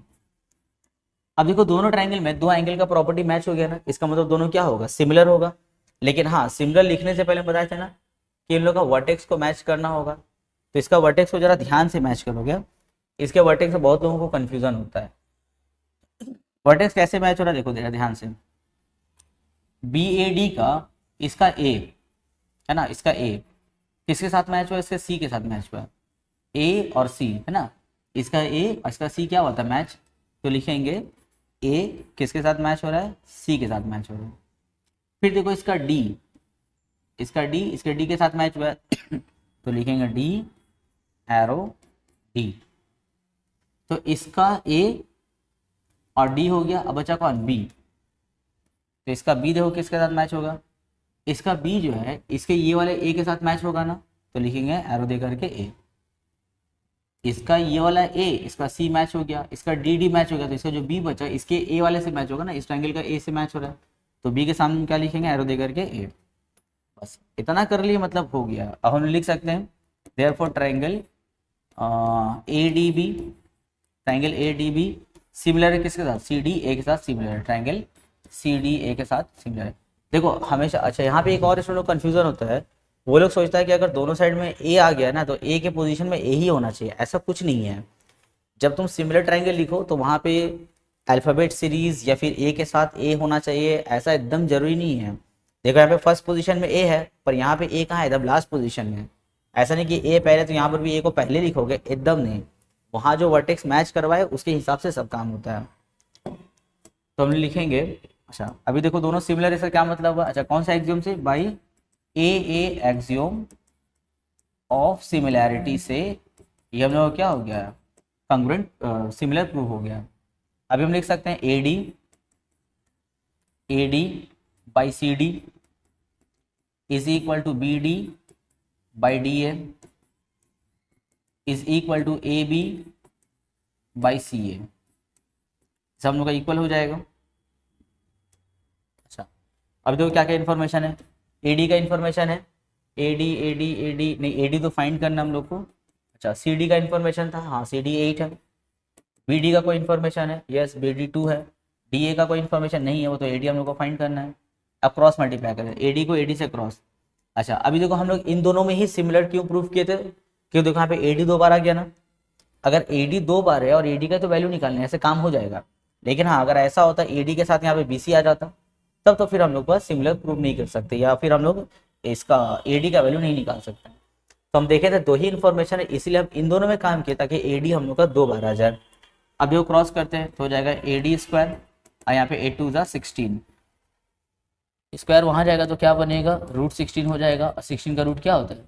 अब देखो दोनों ट्राइंगल में 2 एंगल का प्रॉपर्टी मैच हो गया ना, इसका मतलब दोनों क्या होगा, सिमिलर होगा। लेकिन हाँ, सिमिलर लिखने से पहले बताया था ना कि इन लोग का वर्टेक्स को मैच करना होगा, तो इसका वर्टेक्स को जरा ध्यान से मैच करोगे, इसके वर्टेक्स से बहुत लोगों को कंफ्यूजन होता है। वर्टेक्स कैसे मैच हो रहा है देखो जरा ध्यान से, बी ए डी का, इसका ए है ना, इसका ए किसके साथ मैच हुआ है, इसके सी के साथ मैच हुआ है, ए और सी है ना, इसका ए और इसका सी क्या हुआ था मैच, तो लिखेंगे ए किसके साथ मैच हो रहा है, सी के साथ मैच हो रहा है। फिर देखो इसका डी, इसका डी इसके डी के साथ मैच हुआ है तो लिखेंगे डी एरो डी, तो इसका ए और डी हो गया। अब बचा कौन, बी, तो इसका बी देखो किसके साथ मैच होगा, इसका बी जो है इसके ये वाले ए के साथ मैच होगा ना, तो लिखेंगे एरो दे करके ए, इसका ये वाला ए इसका सी मैच हो गया, इसका डी डी मैच हो गया, तो इसका जो बी बचा इसके ए वाले से मैच होगा ना, इस ट्रायंगल का ए से मैच हो रहा है, तो बी के सामने क्या लिखेंगे, एरो दे करके ए। बस इतना कर लिए मतलब हो गया। अब हम लिख सकते हैं therefore triangle A D B, triangle A D B similar है किसके साथ, सी डी ए के साथ सिमिलर है, ट्रायंगल सी डी ए के साथ सिमिलर है। देखो हमेशा, अच्छा यहाँ पे एक और स्टूडेंट को कंफ्यूजन होता है, वो लोग सोचता है कि अगर दोनों साइड में ए आ गया ना तो ए के पोजीशन में ए ही होना चाहिए, ऐसा कुछ नहीं है। जब तुम सिमिलर ट्रायंगल लिखो तो वहाँ पे अल्फ़ाबेट सीरीज या फिर ए के साथ ए होना चाहिए, ऐसा एकदम जरूरी नहीं है। देखो यहाँ पे फर्स्ट पोजीशन में ए है, पर यहाँ पे ए कहाँ है, एकदम लास्ट पोजीशन में। ऐसा नहीं कि ए पहले तो यहाँ पर भी ए को पहले लिखोगे, एकदम नहीं, वहाँ जो वर्टेक्स मैच करवाए उसके हिसाब से सब काम होता है। तो हम लिखेंगे, अच्छा अभी देखो दोनों सिमिलर, इसका क्या मतलब हुआ, अच्छा कौन सा एक्सियोम से, by a axiom of similarity से ये हम लोग क्या हो गया, कंग्रुएंट सिमिलर प्रूव हो गया। अभी हम लिख सकते हैं A D by C D is equal to B D by D A is equal to A B by C A, सब हम लोग का इक्वल हो जाएगा। अच्छा अब देखो क्या क्या इन्फॉर्मेशन है, ए डी का इन्फॉर्मेशन है, ए डी नहीं, ए डी तो फाइंड करना हम लोग को। अच्छा सी डी का इन्फॉर्मेशन था, हाँ सी डी 8 है, बी डी का कोई इन्फॉर्मेशन है, यस बी डी 2 है, डी ए का कोई इन्फॉर्मेशन नहीं है, वो तो ए डी हम लोग को फाइंड करना है। अब क्रॉस मल्टीप्लाई करें ए डी को ए डी से क्रॉस। अच्छा अभी देखो हम लोग इन दोनों में ही सिमिलर क्यों प्रूफ किए थे, क्यों देखो यहाँ पे ए डी 2 बार आ गया ना, अगर ए डी 2 बार है और ए डी का तो वैल्यू निकालना, ऐसे काम हो जाएगा। लेकिन हाँ अगर ऐसा होता ए डी के साथ यहाँ पे बी सी आ जाता, तब तो फिर हम लोग बस सिमिलर प्रूफ नहीं कर सकते, या फिर हम लोग इसका ए डी का वैल्यू नहीं निकाल सकते। तो हम देखे थे दो ही इन्फॉर्मेशन है, इसीलिए हम इन दोनों में काम किए ताकि ए डी हम लोग का 2 बार आ जाए। अब जो क्रॉस करते हैं तो हो जाएगा ए डी स्क्वायर और यहाँ पे ए टू ज़ा 16 स्क्वायर, वहाँ जाएगा तो क्या बनेगा, रूट 16 हो जाएगा, और 16 का रूट क्या होता है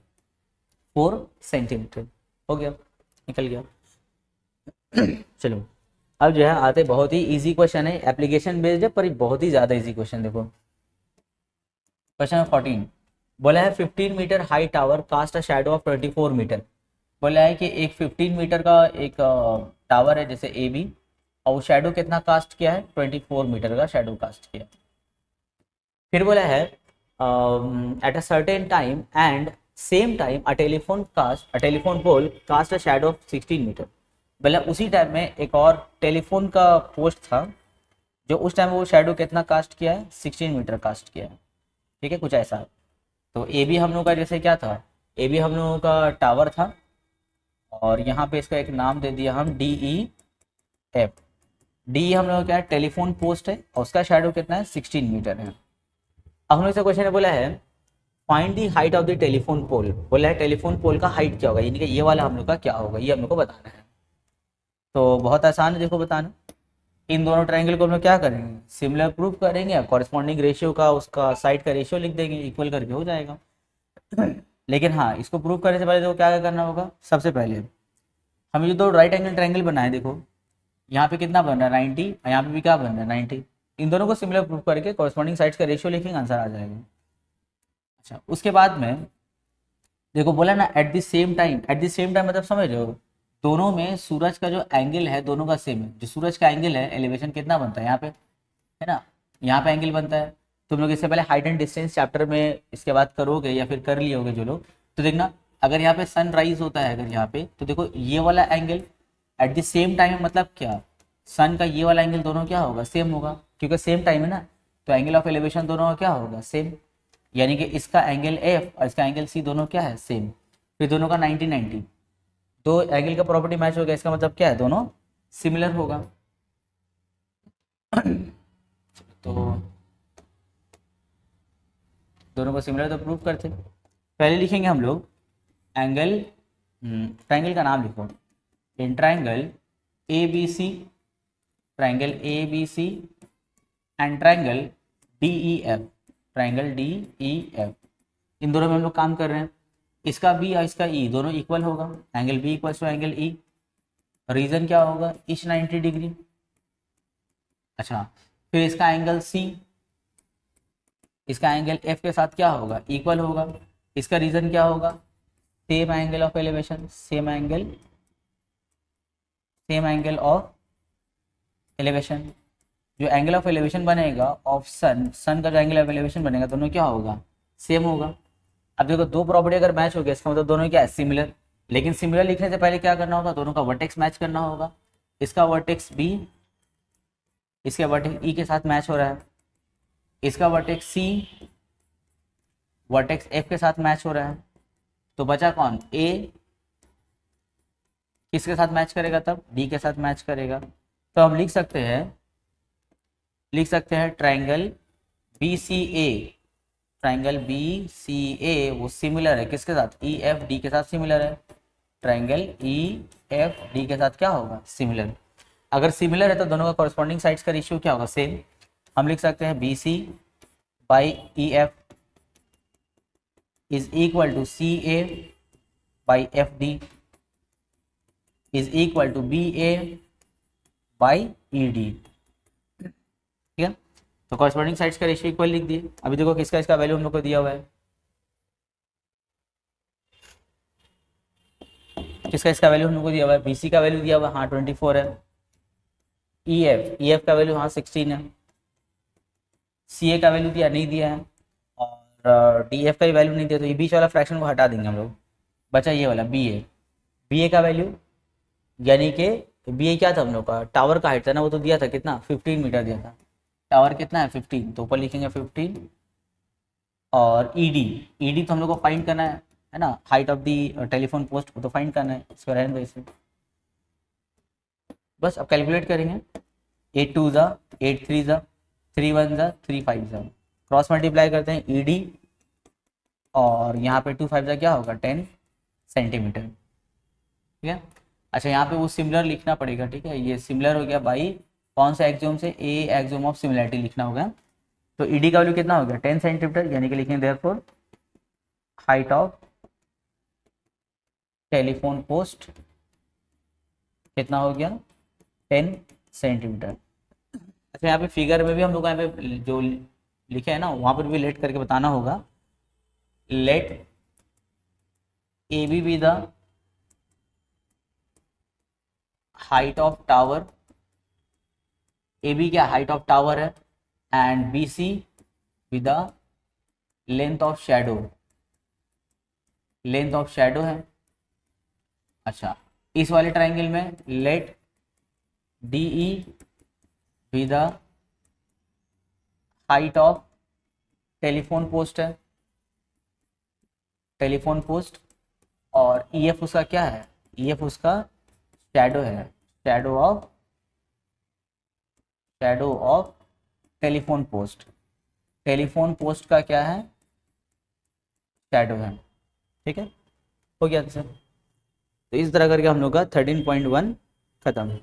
4 सेंटीमीटर, हो गया निकल गया। चलो अब जो है आते, बहुत ही इजी क्वेश्चन है, एप्लीकेशन बेस्ड है पर बहुत ही ज़्यादा इजी क्वेश्चन। देखो क्वेश्चन नंबर 14 बोला है 15 metre high tower cast a shadow of 24 metre. बोला है कि एक 15 मीटर का एक टावर है जैसे ए बी, और वो शैडो कितना कास्ट किया है, 24 मीटर का शैडो कास्ट किया। फिर बोला है at a certain time and same time a telephone pole cast a shadow of 16 metre. बोला उसी टाइम में एक और टेलीफोन का पोस्ट था जो उस टाइम वो शैडो कितना कास्ट किया है, 16 मीटर कास्ट किया है, ठीक है कुछ ऐसा। तो ए बी हम लोग का जैसे क्या था, ए बी हम लोगों का टावर था, और यहाँ पे इसका एक नाम दे दिया हम डी ई एफ। डी हम लोग क्या है, टेलीफोन पोस्ट है, और उसका शैडो कितना है, 16 मीटर है। अब हम लोग से क्वेश्चन बोला है find the height of the telephone pole. बोला है टेलीफोन पोल का हाइट क्या होगा, यानी कि ये वाला हम लोग का क्या होगा, ये हम लोग को बताना है। तो बहुत आसान है देखो बताना, इन दोनों ट्रायंगल को हम लोग क्या करेंगे, सिमिलर प्रूफ करेंगे, कॉरेस्पॉन्डिंग रेशियो का उसका साइड का रेशियो लिख देंगे, इक्वल करके हो जाएगा। लेकिन हाँ इसको प्रूफ करने से पहले देखो क्या करना होगा, सबसे पहले हम ये दो राइट एंगल ट्रायंगल बनाए, देखो यहाँ पे कितना बन रहा है 90, और यहाँ पे भी क्या बन रहा है 90, इन दोनों को सिमिलर प्रूफ करके कॉरेस्पॉन्डिंग साइड्स का रेशियो लिखेंगे, आंसर आ जाएगा। अच्छा उसके बाद में देखो बोला ना एट द सेम टाइम मतलब समझ रहे हो, दोनों में सूरज का जो एंगल है दोनों का सेम है। जो सूरज का एंगल है एलिवेशन कितना बनता है यहाँ पे, है ना, यहाँ पे एंगल बनता है। तुम लोग इससे पहले हाइट एंड डिस्टेंस चैप्टर में इसके बाद करोगे या फिर कर लिए होगे जो लोग, तो देखना अगर यहाँ पे सन राइज होता है अगर यहाँ पे, तो देखो ये वाला angle at the same time मतलब क्या, सन का ये वाला एंगल दोनों क्या होगा, सेम होगा, क्योंकि सेम टाइम है ना, तो एंगल ऑफ एलिवेशन दोनों का क्या होगा, सेम। यानी कि इसका एंगल एफ और इसका एंगल सी दोनों क्या है, सेम। फिर दोनों का 90-90, दो एंगल का प्रॉपर्टी मैच हो गया, इसका मतलब क्या है, दोनों सिमिलर होगा। तो दोनों को सिमिलर तो प्रूव करते। पहले लिखेंगे हम लोग एंगल, ट्राइंगल का नाम लिखो, in triangle A B C, triangle A B C and triangle D E F, triangle D E F, इन दोनों में हम लोग काम कर रहे हैं। इसका बी और इसका ई दोनों इक्वल होगा, angle B equal to angle E, reason क्या होगा, ईच 90 डिग्री। अच्छा, फिर इसका एंगल सी, इसका एंगल एफ के साथ क्या होगा, इक्वल होगा। इसका रीजन क्या होगा, same angle of elevation, same angle of elevation. जो एंगल ऑफ एलिवेशन बनेगा ऑफ सन, सन का जो एंगल ऑफ एलिवेशन बनेगा दोनों क्या होगा, सेम होगा। अब देखो दो प्रॉपर्टी अगर मैच हो गया इसका मतलब दोनों क्या है, सिमिलर। लेकिन सिमिलर लिखने से पहले क्या करना होगा, दोनों का वर्टेक्स मैच करना होगा। इसका वर्टेक्स बी इसके वर्टेक्स ई के साथ मैच हो रहा है, इसका वर्टेक्स सी वर्टेक्स एफ के साथ मैच हो रहा है। तो बचा कौन, ए किसके साथ मैच करेगा, तब डी के साथ मैच करेगा। तो हम लिख सकते हैं ट्राइंगल बी सी ए, ट्राइंगल बी सी ए वो सिमिलर है किसके साथ, ई एफ डी के साथ सिमिलर है। ट्राइंगल ई एफ डी के साथ क्या होगा, सिमिलर। अगर सिमिलर है तो दोनों का कॉरस्पॉन्डिंग साइड्स का रेशियो क्या होगा, सेम। हम लिख सकते हैं B C by E F is equal to C A by F D is equal to B A by E D. ठीक है, तो कॉरस्पॉन्डिंग साइड्स का रेशियो इक्वल लिख दिए। अभी देखो किसका इसका वैल्यू हम लोग को दिया हुआ है, किसका इसका वैल्यू हम लोग को दिया हुआ है, बी सी का वैल्यू दिया हुआ है, हाँ 24 है। ई एफ का वैल्यू हाँ 16 है। सी ए का वैल्यू दिया नहीं दिया है, और डी एफ का भी वैल्यू नहीं दिया, तो ये बीच वाला फ्रैक्शन को हटा देंगे हम लोग। बचा ये वाला बी ए का वैल्यू, यानी कि बी ए क्या था हम लोग का, टावर का हाइट था ना, वो तो दिया था कितना, 15 मीटर दिया था। टावर कितना है 15, तो ऊपर लिखेंगे 15। और ईडी तो हम लोग को फाइंड करना है ना, height of the telephone post को तो फाइंड करना है, इसको रहने दो इसे। बस अब कैलकुलेट करेंगे, 8 2 ज़ा 8 3 ज़ा 3 1 ज़ा 3 5 ज़ा, क्रॉस मल्टीप्लाई करते हैं ईडी, और यहाँ पे 2 5 ज़ा क्या होगा 10 सेंटीमीटर। ठीक है, अच्छा यहाँ पे वो सिमिलर लिखना पड़ेगा। ठीक है, ये सिमिलर हो गया बाई कौन सा एक्सियोम से, ए एक्सियोम ऑफ सिमिलरिटी लिखना होगा। तो ईडी का वैल्यू कितना हो गया 10 सेंटीमीटर, यानी कि लिखेंगे therefore height of telephone post कितना हो गया 10 सेंटीमीटर। अच्छा यहाँ पे फिगर में भी हम लोग यहाँ पे जो लिखे है ना वहाँ पर भी लेट करके बताना होगा, let A B the height of tower, A B क्या हाइट ऑफ टावर है, and B C with the length of shadow, length of shadow है। अच्छा इस वाले ट्राइंगल में let D E with the height of telephone post है, telephone post, और E F उसका क्या है, ई एफ उसका शैडो है, shadow of telephone post, telephone post का क्या है, शैडो है। ठीक है, हो गया सर। तो इस तरह करके हम लोग का 13.1 खत्म।